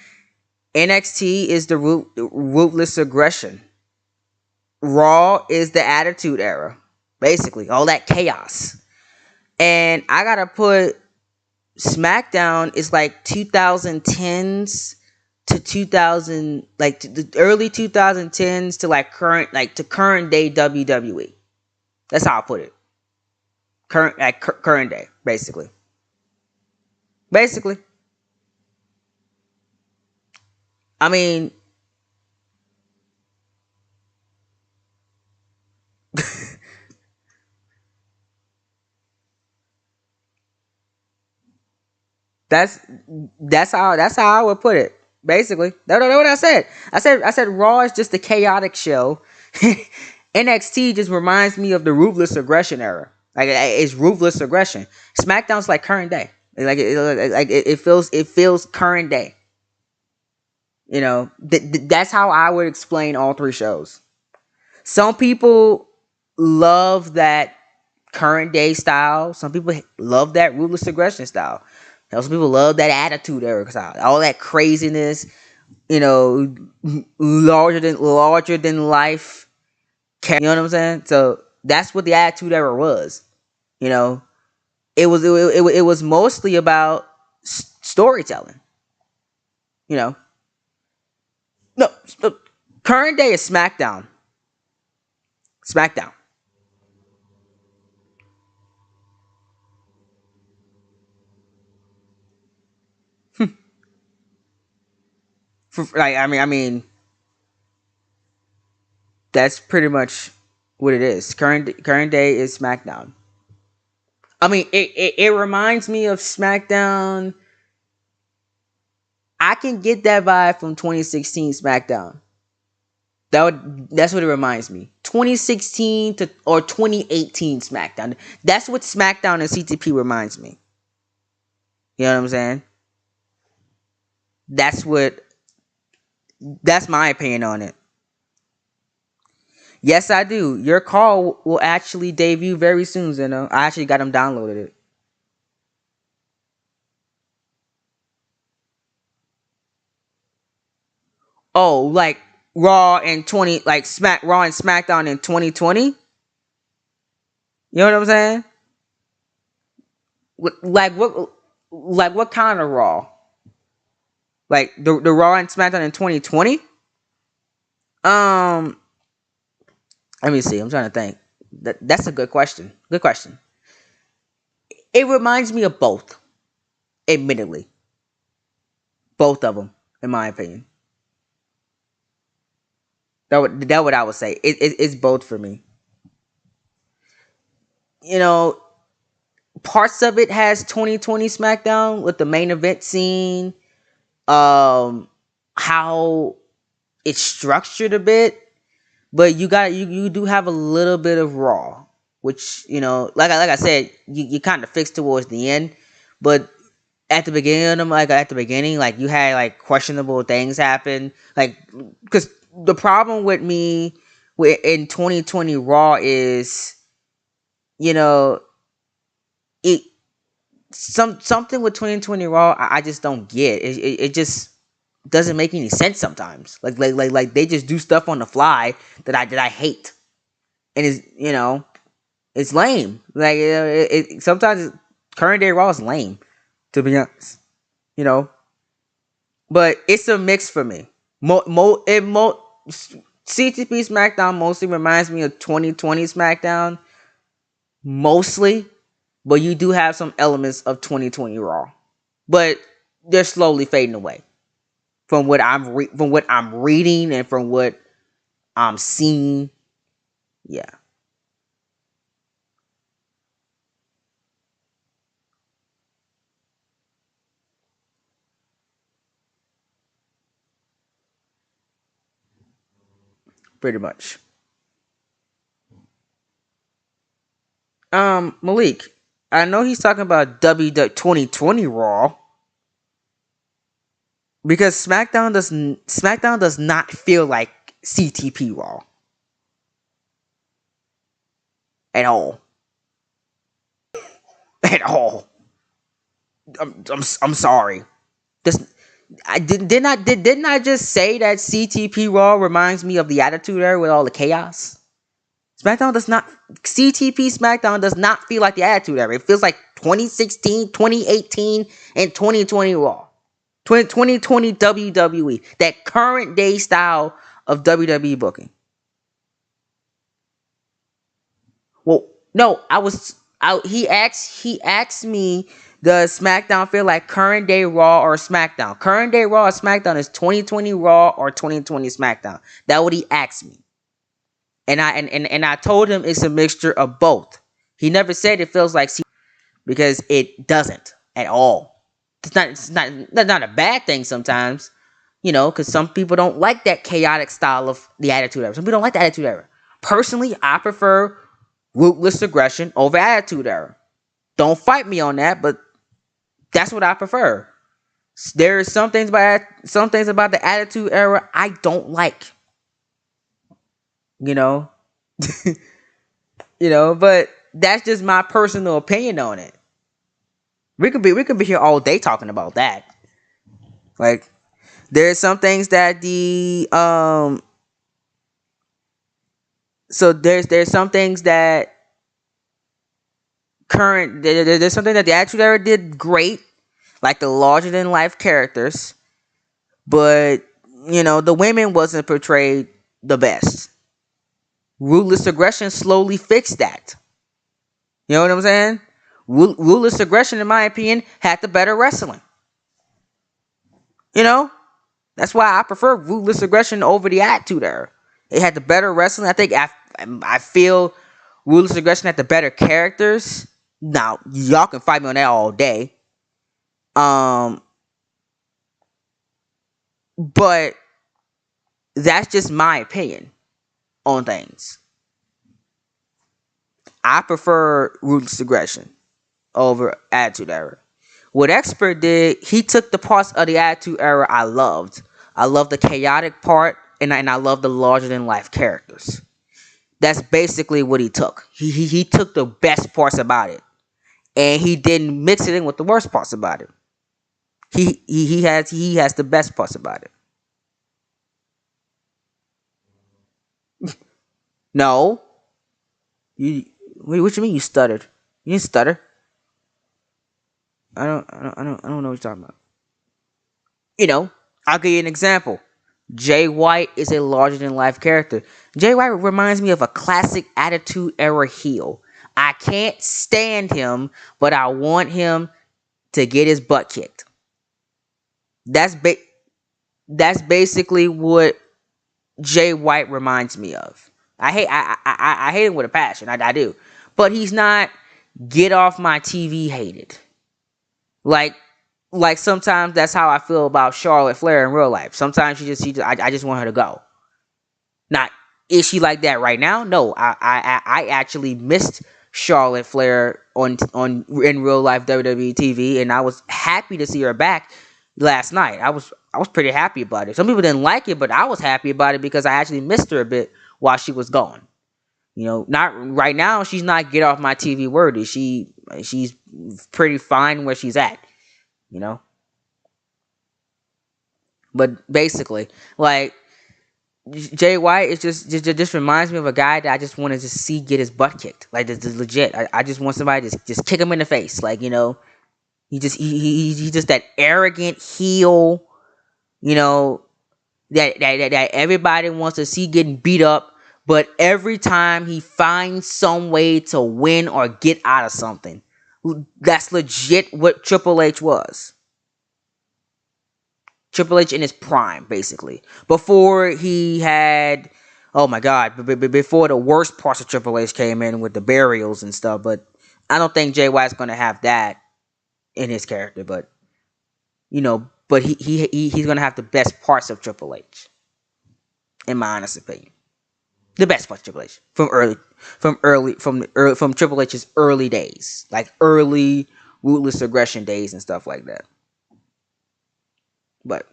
NXT is the ruthless aggression. Raw is the attitude era. Basically, all that chaos. And I gotta put SmackDown is like 2010s to 2000, like to the early 2010s to like current day WWE. That's how I put it. Current day, basically. Basically, I mean, that's that's how I would put it. Basically, that's what I said. I said Raw is just a chaotic show. NXT just reminds me of the ruthless aggression era. Like it's ruthless aggression. SmackDown's like current day. It feels current day. That's how I would explain all three shows. Some people love that current day style. Some people love that ruthless aggression style. Some people love that attitude era style. All that craziness, larger than life. You know what I'm saying? So that's what the attitude era was. You know, it was mostly about storytelling. You know, no, current day is SmackDown. SmackDown. I mean, that's pretty much what it is. Current day is SmackDown. I mean, it reminds me of SmackDown. I can get that vibe from 2016 SmackDown. That's what it reminds me. 2016 to or 2018 SmackDown. That's what SmackDown and CTP reminds me. You know what I'm saying? That's what. That's my opinion on it. Yes, I do. Your call will actually debut very soon, Zeno. I actually got them downloaded it. Oh, like Raw and 20, like Raw and SmackDown in 2020. You know what I'm saying? Like what kind of Raw? Like the Raw and SmackDown in 2020? Um, Let me see. I'm trying to think. That's a good question. Good question. It reminds me of both. Admittedly, both of them, in my opinion. That what I would say. It's both for me. You know, parts of it has 2020 SmackDown with the main event scene. How it's structured a bit, but you do have a little bit of Raw, which like I said, you kind of fixed towards the end, but at the beginning, like you had like questionable things happen, like because the problem with me with in 2020 Raw is you know it something with 2020 Raw I just don't get it just doesn't make any sense sometimes. Like they just do stuff on the fly that I hate, and it's lame. Like sometimes current day Raw is lame, to be honest. You know, but it's a mix for me. CTP SmackDown mostly reminds me of 2020 SmackDown, mostly. but you do have some elements of 2020 Raw, but they're slowly fading away from what I'm reading and from what I'm seeing. Yeah, pretty much. Malik, I know he's talking about WWE 2020 Raw because SmackDown does not feel like CTP Raw at all, at all. I'm sorry. This I didn't I just say that CTP Raw reminds me of the Attitude Era with all the chaos? SmackDown does not CTP SmackDown does not feel like the Attitude Era. It feels like 2016, 2018, and 2020 Raw. 2020 WWE. That current day style of WWE booking. Well, no, I was out. He asked me, does SmackDown feel like current day Raw or SmackDown? Current day Raw or SmackDown is 2020 Raw or 2020 SmackDown. That's what he asked me. And I told him it's a mixture of both. He never said it feels like because it doesn't at all. That's not a bad thing sometimes, because some people don't like that chaotic style of the Attitude Era. Some people don't like the Attitude Era. Personally, I prefer ruthless aggression over Attitude Era. Don't fight me on that, but that's what I prefer. There are some things about the Attitude Era I don't like. you know, but that's just my personal opinion on it. We could be here all day talking about that. Like there's some things that the so there's some things that there's something that the Attitude Era did great, like the larger than life characters, but the women wasn't portrayed the best. Ruthless aggression slowly fixed that. You know what I'm saying? Ruthless aggression, in my opinion, had the better wrestling. That's why I prefer ruthless aggression over the Attitude Era. It had the better wrestling. I feel ruthless aggression had the better characters. Now y'all can fight me on that all day. But that's just my opinion on things. I prefer ruthless aggression over Attitude Era. What Expert did, he took the parts of the Attitude Era I loved. I love the chaotic part, and I love the larger than life characters. That's basically what he took. He took the best parts about it, and he didn't mix it in with the worst parts about it. He has the best parts about it. No, what you mean you stuttered? You didn't stutter. I don't know what you're talking about. I'll give you an example. Jay White is a larger than life character. Jay White reminds me of a classic Attitude Era heel. I can't stand him, but I want him to get his butt kicked. That's basically what Jay White reminds me of. I hate him with a passion. I do, but he's not get off my TV hated. Like sometimes that's how I feel about Charlotte Flair in real life. Sometimes I just want her to go. Not is she like that right now? No, I actually missed Charlotte Flair on in real life WWE TV, and I was happy to see her back last night. I was pretty happy about it. Some people didn't like it, but I was happy about it because I actually missed her a bit while she was gone. Not right now. She's not get off my TV worthy. She's pretty fine where she's at. But basically, like Jay White is just reminds me of a guy that I just wanted to see get his butt kicked. Like this is legit. I just want somebody to just kick him in the face. Like he's just that arrogant heel. That everybody wants to see getting beat up, but every time he finds some way to win or get out of something. That's legit what Triple H was. Triple H in his prime, basically. Before he had, oh my God, before the worst parts of Triple H came in with the burials and stuff. But I don't think Jay White's going to have that in his character. But, but he's going to have the best parts of Triple H, in my honest opinion. The best parts of Triple H from Triple H's early days, like early ruthless aggression days and stuff like that. But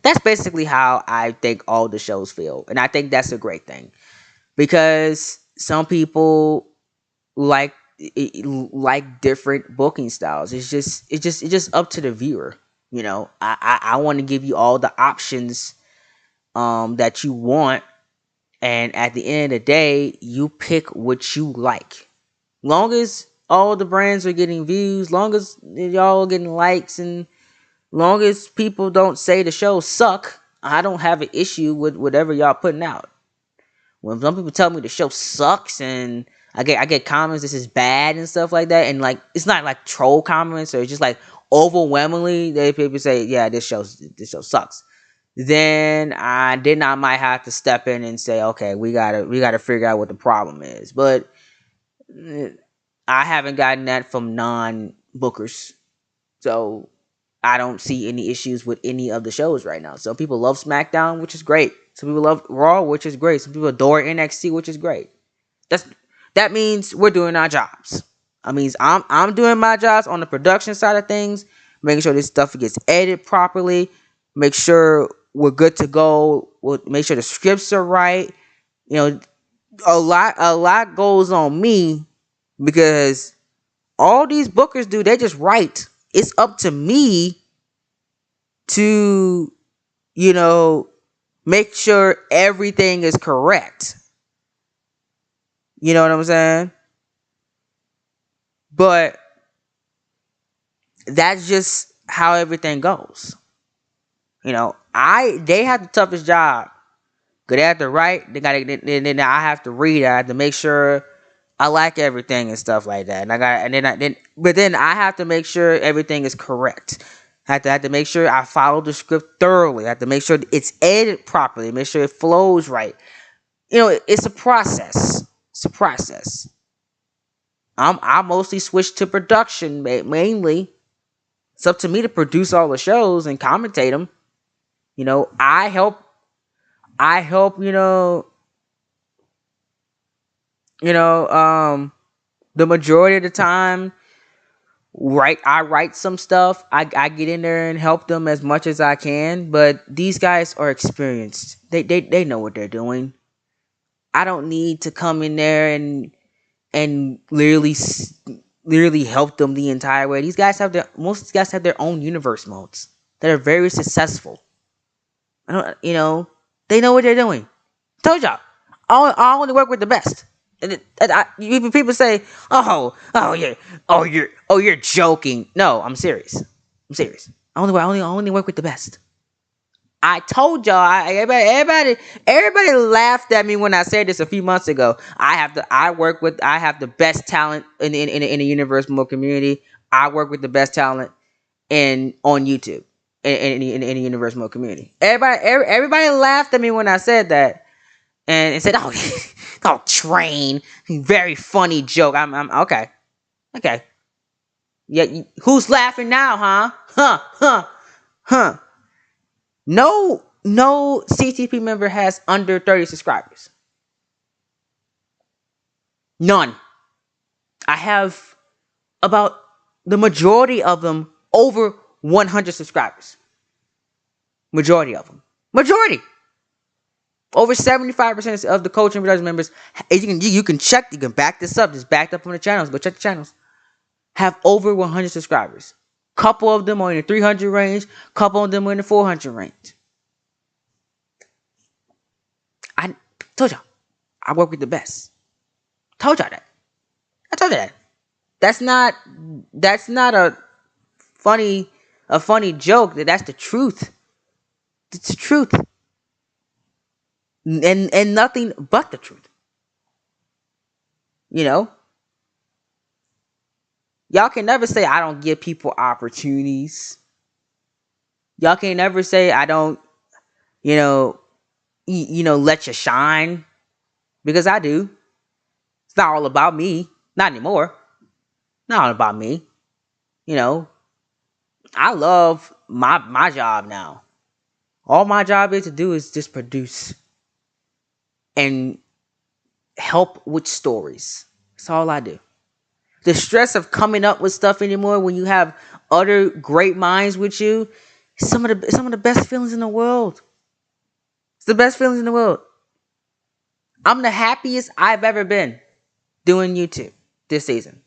that's basically how I think all the shows feel, and I think that's a great thing because some people like different booking styles. It's just up to the viewer. I want to give you all the options that you want, and at the end of the day, you pick what you like. Long as all the brands are getting views, long as y'all are getting likes, and long as people don't say the shows suck, I don't have an issue with whatever y'all putting out. When some people tell me the show sucks and I get comments, this is bad and stuff like that, and like it's not like troll comments or it's just like overwhelmingly people say, yeah, this show sucks. Then I might have to step in and say, okay, we gotta figure out what the problem is. But I haven't gotten that from non-bookers, so I don't see any issues with any of the shows right now. Some people love SmackDown, which is great. Some people love Raw, which is great. Some people adore NXT, which is great. That means we're doing our jobs. I mean, I'm doing my jobs on the production side of things, making sure this stuff gets edited properly, make sure we're good to go. We'll make sure the scripts are right. A lot goes on me because all these bookers do, they just write. It's up to me to, make sure everything is correct. You know what I'm saying? But that's just how everything goes. They have the toughest job. Cause they have to write. Then I have to read. I have to make sure I like everything and stuff like that. But then I have to make sure everything is correct. I have to make sure I follow the script thoroughly. I have to make sure it's edited properly. Make sure it flows right. It's a process. It's a process. I mostly switch to production mainly. It's up to me to produce all the shows and commentate them. I help. The majority of the time, I write some stuff. I get in there and help them as much as I can. But these guys are experienced. They know what they're doing. I don't need to come in there and literally help them the entire way. Most of these guys have their own universe modes that are very successful. They know what they're doing. Told y'all, I only work with the best. People say, you're joking. No, I'm serious. I only work with the best. I told y'all. Everybody laughed at me when I said this a few months ago. I have the best talent in the universe mode community. I work with the best talent on YouTube in the universe mode community. Everybody laughed at me when I said that. And said, "Oh, train, very funny joke." I'm okay. Yeah, who's laughing now, huh? No CTP member has under 30 subscribers. None. I have about the majority of them over 100 subscribers. Majority of them. Over 75% of the coaching production members, you can check, you can back this up. It's backed up on the channels. Go check the channels. Have over 100 subscribers. Couple of them are in the 300 range. Couple of them are in the 400 range. I told y'all, I work with the best. Told y'all that. I told you that. That's not a funny joke. That's the truth. It's the truth. And nothing but the truth. Y'all can never say I don't give people opportunities. Y'all can never say I don't, you know, let you shine, because I do. It's not all about me. Not anymore. Not all about me. You know, I love my job now. All my job is to do is just produce and help with stories. That's all I do. The stress of coming up with stuff anymore when you have other great minds with you, some of the best feelings in the world. It's the best feelings in the world. I'm the happiest I've ever been doing YouTube this season.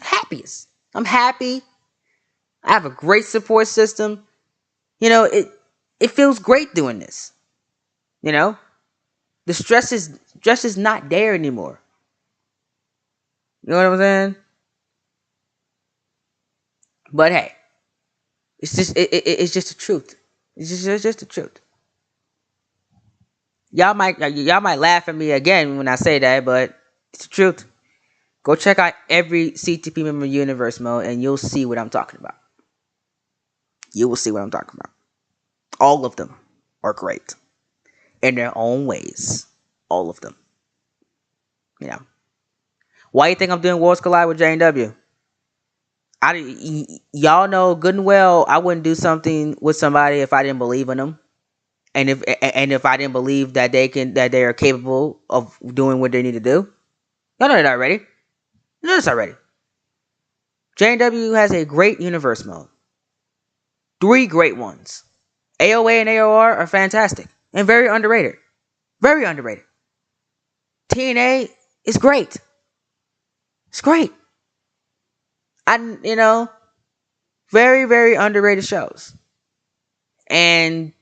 Happiest. I'm happy. I have a great support system. It feels great doing this. You know, the stress is not there anymore. You know what I'm saying? But hey, it's just the truth. It's just the truth. Y'all might laugh at me again when I say that, but it's the truth. Go check out every CTP member universe mode, and you'll see what I'm talking about. You will see what I'm talking about. All of them are great in their own ways. All of them. You know. Why you think I'm doing Worlds Collide with J&W? Y'all know good and well I wouldn't do something with somebody if I didn't believe in them, and if I didn't believe that they are capable of doing what they need to do. Y'all know that already. You know this already. J&W has a great universe mode. 3 great ones. AOA and AOR are fantastic and very underrated. Very underrated. TNA is great. It's great. Very, very underrated shows. And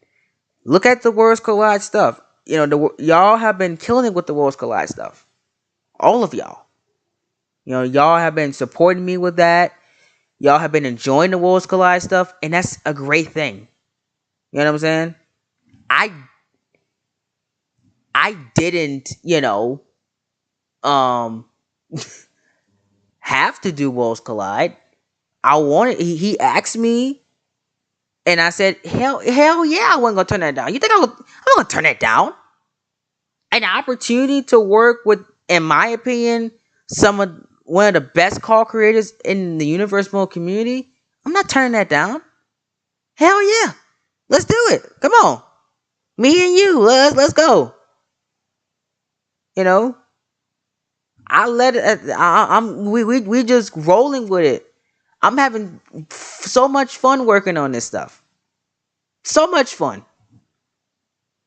look at the Worlds Collide stuff. Y'all have been killing it with the Worlds Collide stuff. All of y'all. Y'all have been supporting me with that. Y'all have been enjoying the Worlds Collide stuff, and that's a great thing. You know what I'm saying? I didn't, have to do Worlds Collide. I wanted. He asked me, and I said, hell yeah, I wasn't gonna turn that down. You think I'm gonna turn that down? An opportunity to work with, in my opinion, one of the best call creators in the universe mode community. I'm not turning that down. Hell yeah, let's do it. Come on, me and you. Let's go. I let it. We just rolling with it. I'm having so much fun working on this stuff. So much fun.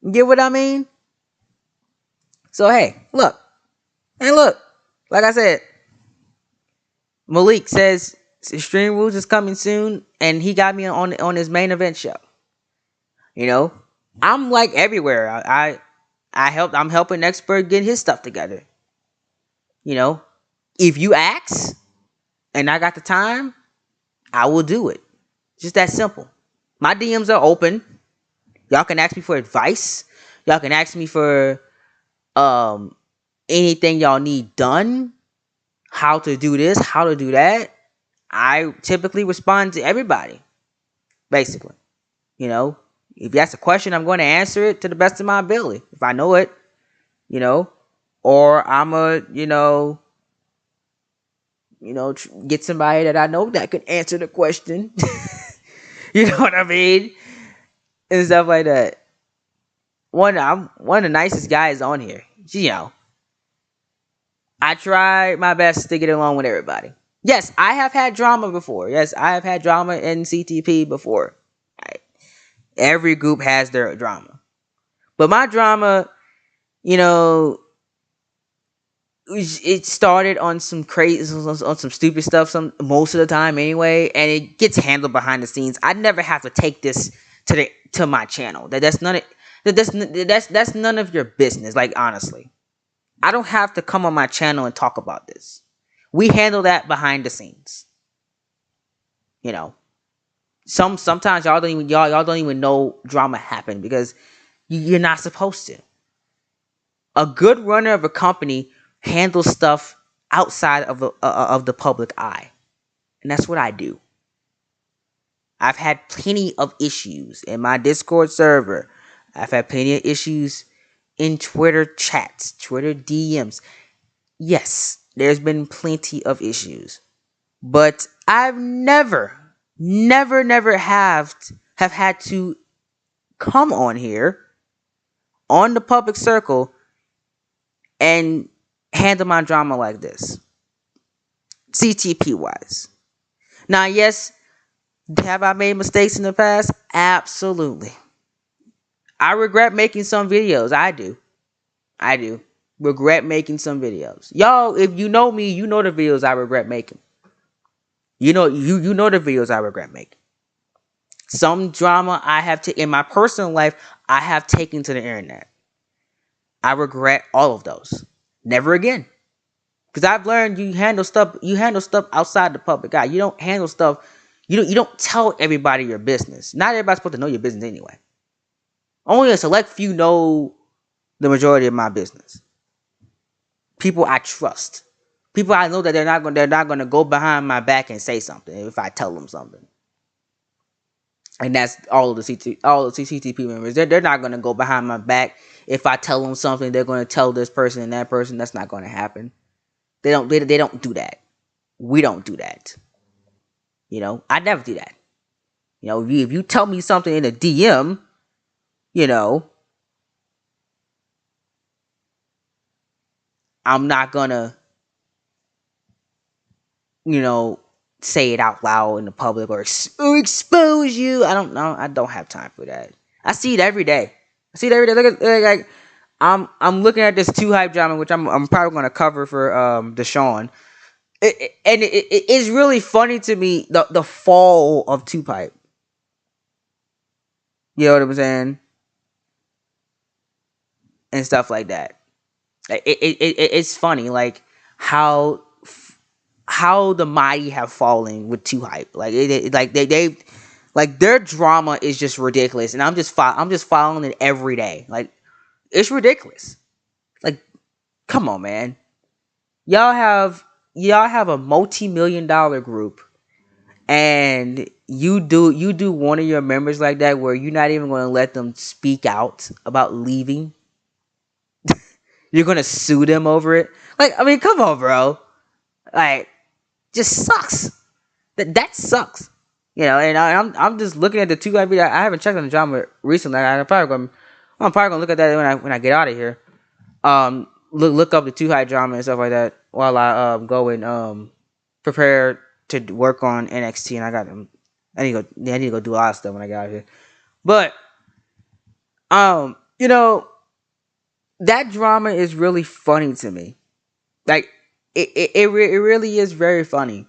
You get what I mean? So hey, look. Like I said, Malik says Extreme Rules is coming soon, and he got me on his main event show. I'm like everywhere. I'm helping Expert get his stuff together. If you ask and I got the time, I will do it. Just that simple. My DMs are open. Y'all can ask me for advice. Y'all can ask me for anything y'all need done. How to do this, how to do that. I typically respond to everybody. Basically. If you ask a question, I'm going to answer it to the best of my ability. If I know it. Or I'm get somebody that I know that could answer the question. You know what I mean? And stuff like that. I'm one of the nicest guys on here. I try my best to get along with everybody. Yes, I have had drama before. Yes, I have had drama in CTP before. Right. Every group has their drama. But my drama, it started on some crazy, on some stupid stuff most of the time anyway, and it gets handled behind the scenes. I never have to take this to my channel. That's none of your business. Like, honestly, I don't have to come on my channel and talk about this. We handle that behind the scenes. Sometimes y'all don't even know drama happened because you're not supposed to. A good runner of a company handles stuff outside of the public eye. And that's what I do. I've had plenty of issues in my Discord server. I've had plenty of issues in Twitter chats, Twitter DMs. Yes, there's been plenty of issues. But I've never have had to come on here on the public circle and handle my drama like this. CTP wise. Now, yes, have I made mistakes in the past? Absolutely. I regret making some videos. I do. I do. Regret making some videos. Y'all, if you know me, you know the videos I regret making. You know the videos I regret making. Some drama I have in my personal life I have taken to the internet. I regret all of those. Never again. Because I've learned you handle stuff outside the public eye. You don't handle stuff. You don't tell everybody your business. Not everybody's supposed to know your business anyway. Only a select few know the majority of my business. People I trust. People I know that they're not gonna go behind my back and say something if I tell them something. And that's all the CCTP members. They're not gonna go behind my back if I tell them something. They're gonna tell this person and that person. That's not gonna happen. They don't do that. We don't do that. I never do that. If you tell me something in a DM, I'm not gonna, say it out loud in the public or expose you. I don't know. I don't have time for that. I see it every day. Look at like I'm looking at this Too Hype drama, which I'm probably gonna cover for Deshaun. It's really funny to me the fall of Too Hype. You know what I'm saying? And stuff like that. It's funny, like how the mighty have fallen with Too Hype. Like like they like their drama is just ridiculous, and I'm just following it every day. Like it's ridiculous. Like, come on, man. Y'all have a multi-million-dollar group, and you do one of your members like that, where you're not even going to let them speak out about leaving. You're going to sue them over it. Like, I mean, come on, bro. Like, just sucks. That sucks. And I'm just looking at the two guy video. I haven't checked on the drama recently. I'm probably gonna look at that when I get out of here. Look up the Too High drama and stuff like that while I go and prepare to work on NXT. And I need to go do a lot of stuff when I get out of here. But that drama is really funny to me. Like it really is very funny.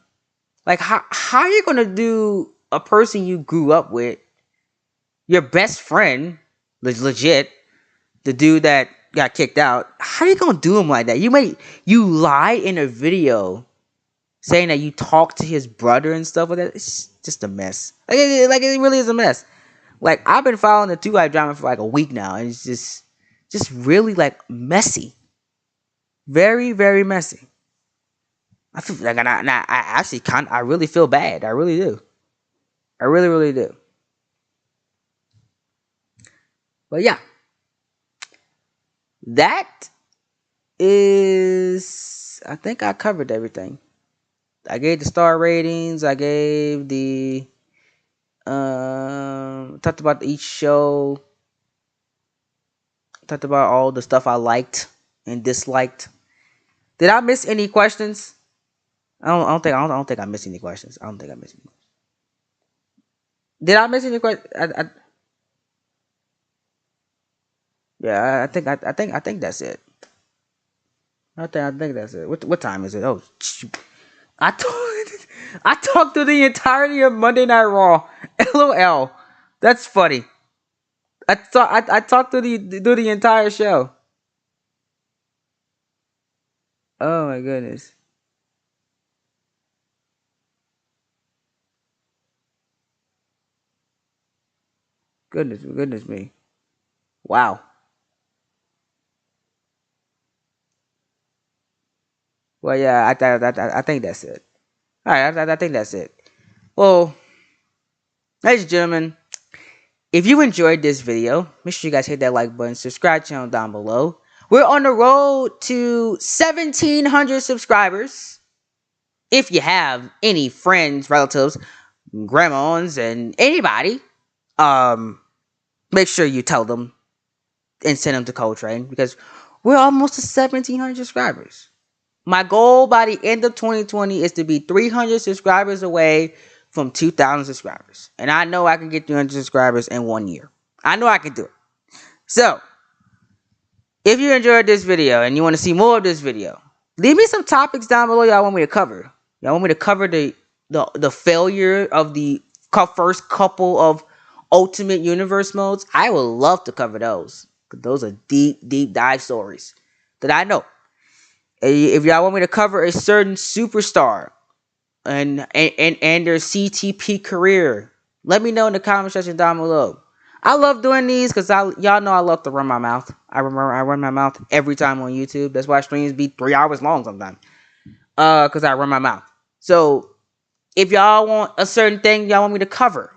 Like how are you gonna do a person you grew up with, your best friend, legit, the dude that got kicked out? How are you gonna do him like that? You lie in a video saying that you talked to his brother and stuff like that. It's just a mess. Like it really is a mess. Like I've been following the Two Life drama for like a week now, and it's just really like messy, very very messy. I feel like I actually I really feel bad. I really do. I really really do. But yeah, that is. I think I covered everything. I gave the star ratings. I gave the talked about each show. Talked about all the stuff I liked and disliked. Did I miss any questions? I don't think I missed any questions. I don't think I missed any. Did I miss any questions? Yeah, I think that's it. I think that's it. What time is it? Oh, shoot. I talked I talked through the entirety of Monday Night Raw. LOL. That's funny. I talked through the entire show. Oh my goodness. Goodness me. Wow. Well, yeah, I think that's it. Alright, I think that's it. Well, ladies and gentlemen, if you enjoyed this video, make sure you guys hit that like button, subscribe to the channel down below. We're on the road to 1,700 subscribers. If you have any friends, relatives, grandmas, and anybody, make sure you tell them and send them to Coltrane because we're almost to 1,700 subscribers. My goal by the end of 2020 is to be 300 subscribers away from 2,000 subscribers. And I know I can get 300 subscribers in 1 year. I know I can do it. So, if you enjoyed this video and you want to see more of this video, leave me some topics down below y'all want me to cover. Y'all want me to cover the failure of the first couple of Ultimate Universe modes? I would love to cover those. Those are deep dive stories that I know. If y'all want me to cover a certain superstar and their CTP career, let me know in the comment section down below. I love doing these because y'all know I love to run my mouth. I run my mouth every time on YouTube. That's why streams be 3 hours long sometimes. Because I run my mouth. So if y'all want a certain thing y'all want me to cover,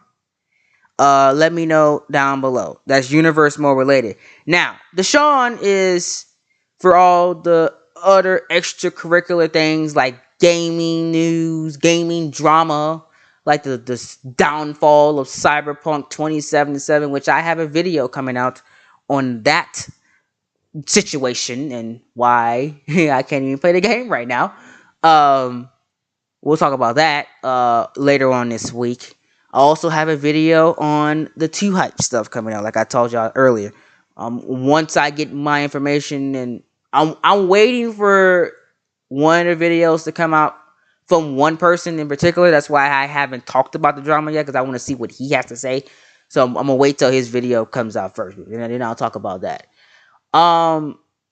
let me know down below. That's universe mode related. Now, Deshaun is for all the other extracurricular things like gaming news, gaming drama, like the downfall of Cyberpunk 2077, which I have a video coming out on that situation and why I can't even play the game right now. We'll talk about that later on this week. I also have a video on the 2 hype stuff coming out, like I told y'all earlier. Once I get my information, and I'm waiting for one of the videos to come out from one person in particular. That's why I haven't talked about the drama yet, because I want to see what he has to say. So I'm gonna wait till his video comes out first, and then I'll talk about that.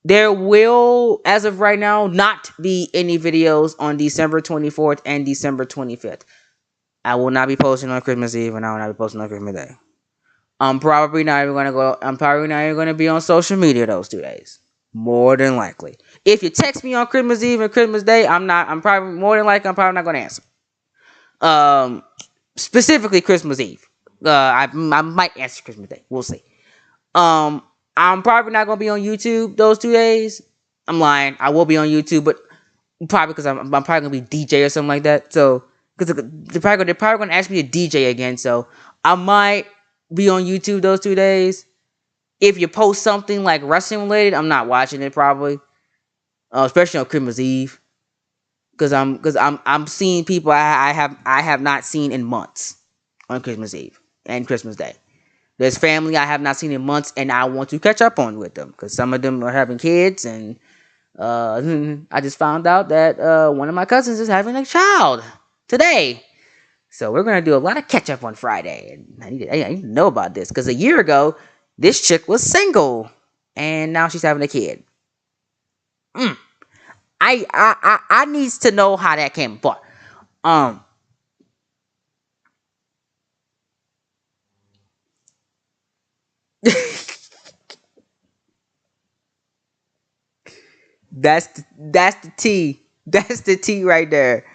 There will, as of right now, not be any videos on December 24th and December 25th. I will not be posting on Christmas Eve, and I will not be posting on Christmas Day. I'm probably not even gonna be on social media those 2 days. More than likely. If you text me on Christmas Eve and Christmas Day, I'm probably not gonna answer. Specifically Christmas Eve. I might answer Christmas Day. We'll see. I'm probably not gonna be on YouTube those 2 days. I'm lying. I will be on YouTube, but probably because I'm probably gonna be DJ or something like that. So, because they're probably gonna ask me to DJ again. So I might be on YouTube those 2 days. If you post something like wrestling related, I'm not watching it probably, especially on Christmas Eve, because I'm seeing people I have not seen in months on Christmas Eve and Christmas Day. There's family I have not seen in months, and I want to catch up on with them because some of them are having kids, and I just found out that one of my cousins is having a child today. So we're gonna do a lot of catch up on Friday, and I need to know about this because a year ago this chick was single, and now she's having a kid. I needs to know how that came about. That's the T. That's the T right there.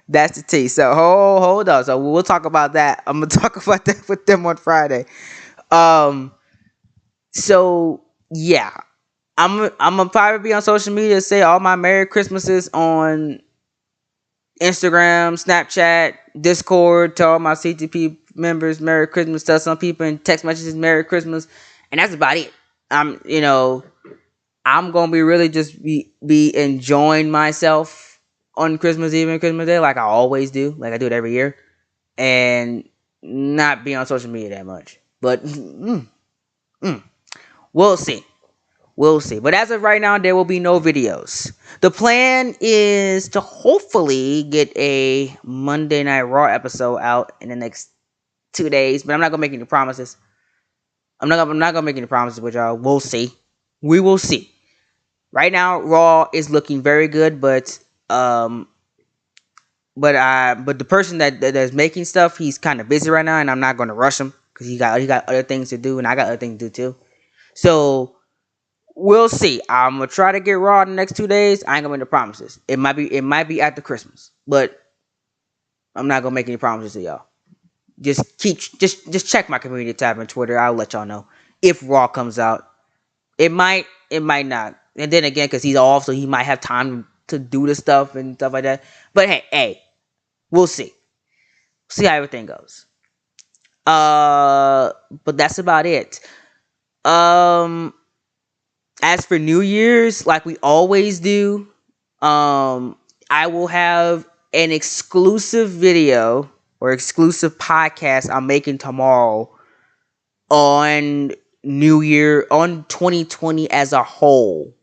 That's the T. So hold on. So we'll talk about that. I'm gonna talk about that with them on Friday. So yeah, I'm gonna probably be on social media, say all my Merry Christmases on Instagram, Snapchat, Discord, tell all my CTP members Merry Christmas, tell some people in text messages Merry Christmas, and that's about it. I'm gonna be really just be enjoying myself on Christmas Eve and Christmas Day, like I always do, like I do it every year, and not be on social media that much. But we'll see. We'll see. But as of right now, there will be no videos. The plan is to hopefully get a Monday Night Raw episode out in the next 2 days, but I'm not gonna make any promises. I'm not gonna make any promises with y'all. We'll see. We will see. Right now, Raw is looking very good, but the person that's making stuff, he's kind of busy right now, and I'm not gonna rush him because he got other things to do, and I got other things to do too. So we'll see. I'm gonna try to get Raw in the next 2 days. I ain't gonna make no promises. It might be after Christmas, but I'm not gonna make any promises to y'all. Just check my community tab on Twitter. I'll let y'all know if Raw comes out. It might not. And then again, because he's off, so he might have time to do the stuff and stuff like that. But hey, we'll see. See how everything goes. But that's about it. Um, as for New Year's, like we always do, I will have an exclusive video or exclusive podcast I'm making tomorrow on New Year, on 2020 as a whole.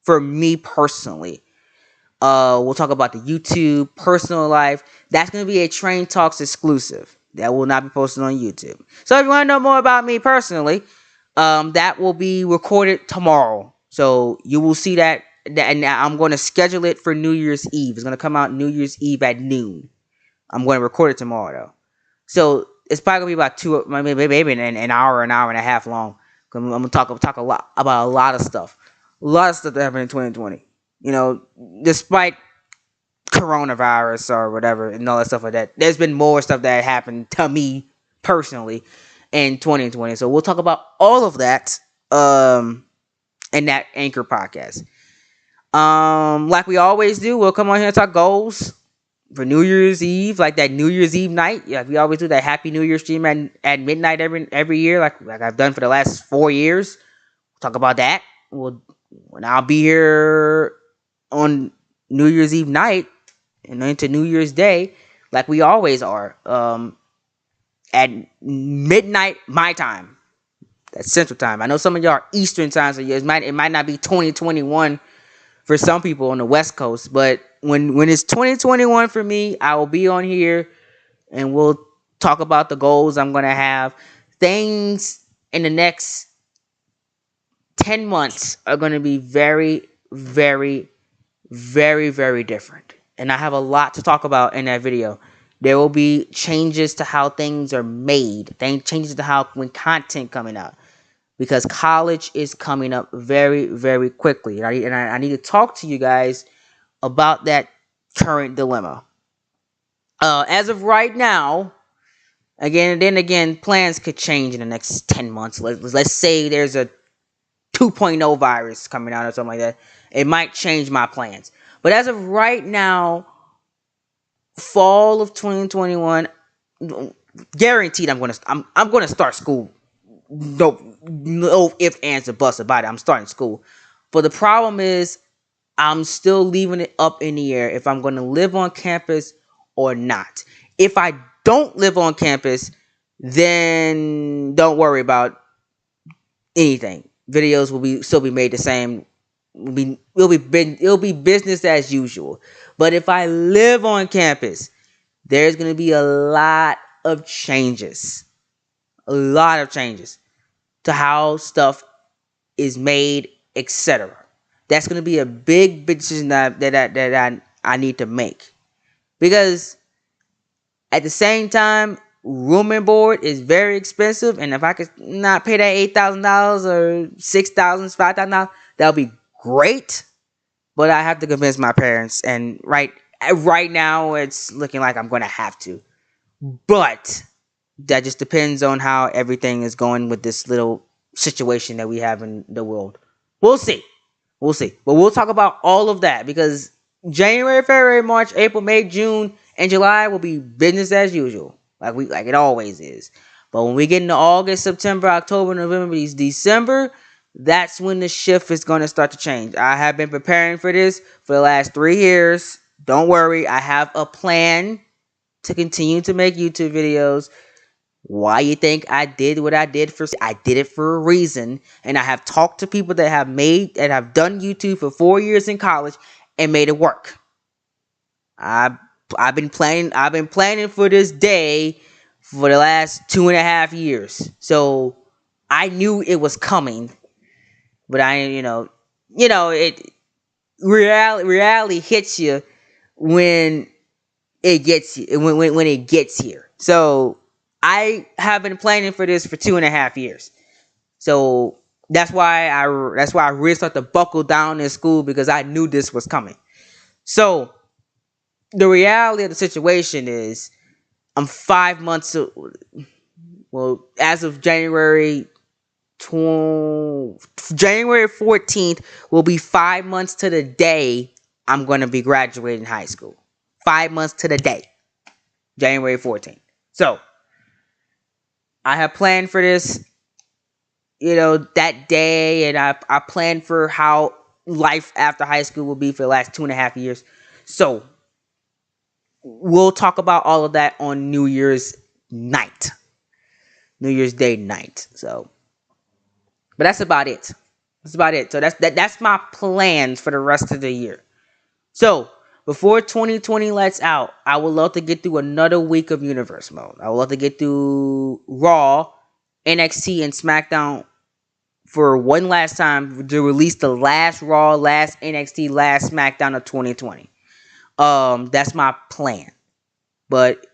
For me personally, we'll talk about the YouTube, personal life. That's going to be a Train Talks exclusive. That will not be posted on YouTube. So if you want to know more about me personally, that will be recorded tomorrow. So you will see that, and I'm going to schedule it for New Year's Eve. It's going to come out New Year's Eve at noon. I'm going to record it tomorrow, though. So it's probably going to be about maybe an hour and a half long. I'm going to talk a lot about a lot of stuff. A lot of stuff that happened in 2020. You know, despite coronavirus or whatever and all that stuff like that, there's been more stuff that happened to me personally in 2020. So we'll talk about all of that in that Anchor podcast. Like we always do, we'll come on here and talk goals for New Year's Eve, like that New Year's Eve night. Yeah, we always do that Happy New Year stream at midnight every year, like I've done for the last 4 years. We'll talk about that. When I'll be here on New Year's Eve night and into New Year's Day, like we always are, at midnight my time. That's Central Time. I know some of y'all are Eastern Time, so it might not be 2021 for some people on the West Coast, but when it's 2021 for me, I will be on here and we'll talk about the goals I'm gonna have. Things in the next 10 months are going to be very, very, very, very different. And I have a lot to talk about in that video. There will be changes to how things are made. Changes to how when content coming out. Because college is coming up very, very quickly. And I need to talk to you guys about that current dilemma. As of right now, again, plans could change in the next 10 months. Let's say there's a 2.0 virus coming out or something like that. It might change my plans. But as of right now, fall of 2021, guaranteed I'm gonna start school. No ifs, ands, or buts about it. I'm starting school. But the problem is I'm still leaving it up in the air if I'm gonna live on campus or not. If I don't live on campus, then don't worry about anything. Videos will still be made the same. It'll be business as usual. But if I live on campus, there's gonna be a lot of changes. A lot of changes to how stuff is made, etc. That's gonna be a big decision that I need to make. Because at the same time, room and board is very expensive, and if I could not pay that $8,000 or $6,000, $5,000, that would be great. But I have to convince my parents, and right now it's looking like I'm gonna have to. But that just depends on how everything is going with this little situation that we have in the world. We'll see. But we'll talk about all of that because January, February, March, April, May, June, and July will be business as usual. Like it always is. But when we get into August, September, October, November, December, that's when the shift is going to start to change. I have been preparing for this for the last 3 years. Don't worry. I have a plan to continue to make YouTube videos. Why you think I did what I did? I did it for a reason. And I have talked to people that have done YouTube for 4 years in college and made it work. I've been planning for this day for the last 2.5 years. So I knew it was coming. But reality hits you when it gets you when it gets here. So I have been planning for this for 2.5 years. So that's why I really started to buckle down in school because I knew this was coming. So the reality of the situation is I'm 5 months. Well, as of January 14th will be 5 months to the day I'm going to be graduating high school. 5 months to the day. January 14th. So, I have planned for this, that day, and I planned for how life after high school will be for the last 2.5 years. So, we'll talk about all of that on New Year's night. New Year's Day night. So, but that's about it. That's about it. So that's my plans for the rest of the year. So before 2020 lets out, I would love to get through another week of Universe mode. I would love to get through Raw, NXT, and SmackDown for one last time to release the last Raw, last NXT, last SmackDown of 2020. That's my plan. But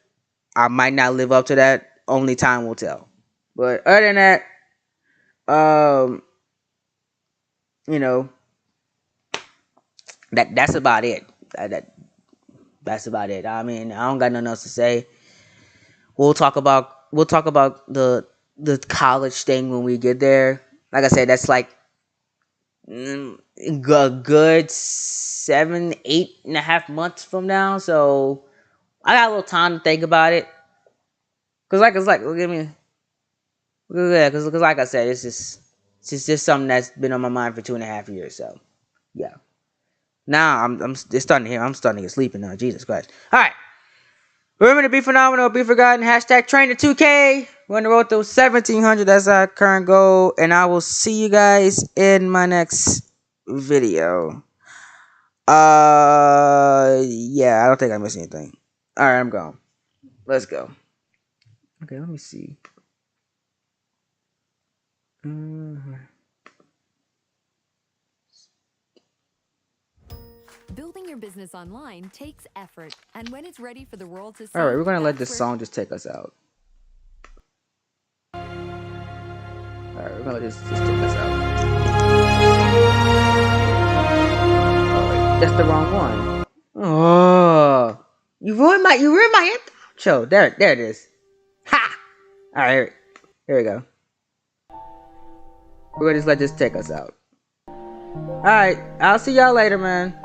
I might not live up to that. Only time will tell. But other than that, that's about it. That's about it. I mean, I don't got nothing else to say. We'll talk about the college thing when we get there. Like I said, that's like a good 7-8.5 months from now. So I got a little time to think about it. Cause like look at me. Yeah, cause like I said, it's just something that's been on my mind for 2.5 years. So yeah. Now it's starting to hear. I'm starting to get sleepy now. Jesus Christ. All right. Remember to be phenomenal, be forgotten. Hashtag #TrainThe2k. We're on the road to 1,700. That's our current goal. And I will see you guys in my next video. Yeah, I don't think I missed anything. All right, I'm gone. Let's go. Okay, let me see. Building your business online takes effort, and when it's ready for the world to see, all right, we're gonna let this song just take us out. All right, we're gonna let this just take us out. Oh, wait, that's the wrong one. Oh, you ruined my intro. There it is. Ha! All right, here we go. We're gonna just let this take us out. All right, I'll see y'all later, man.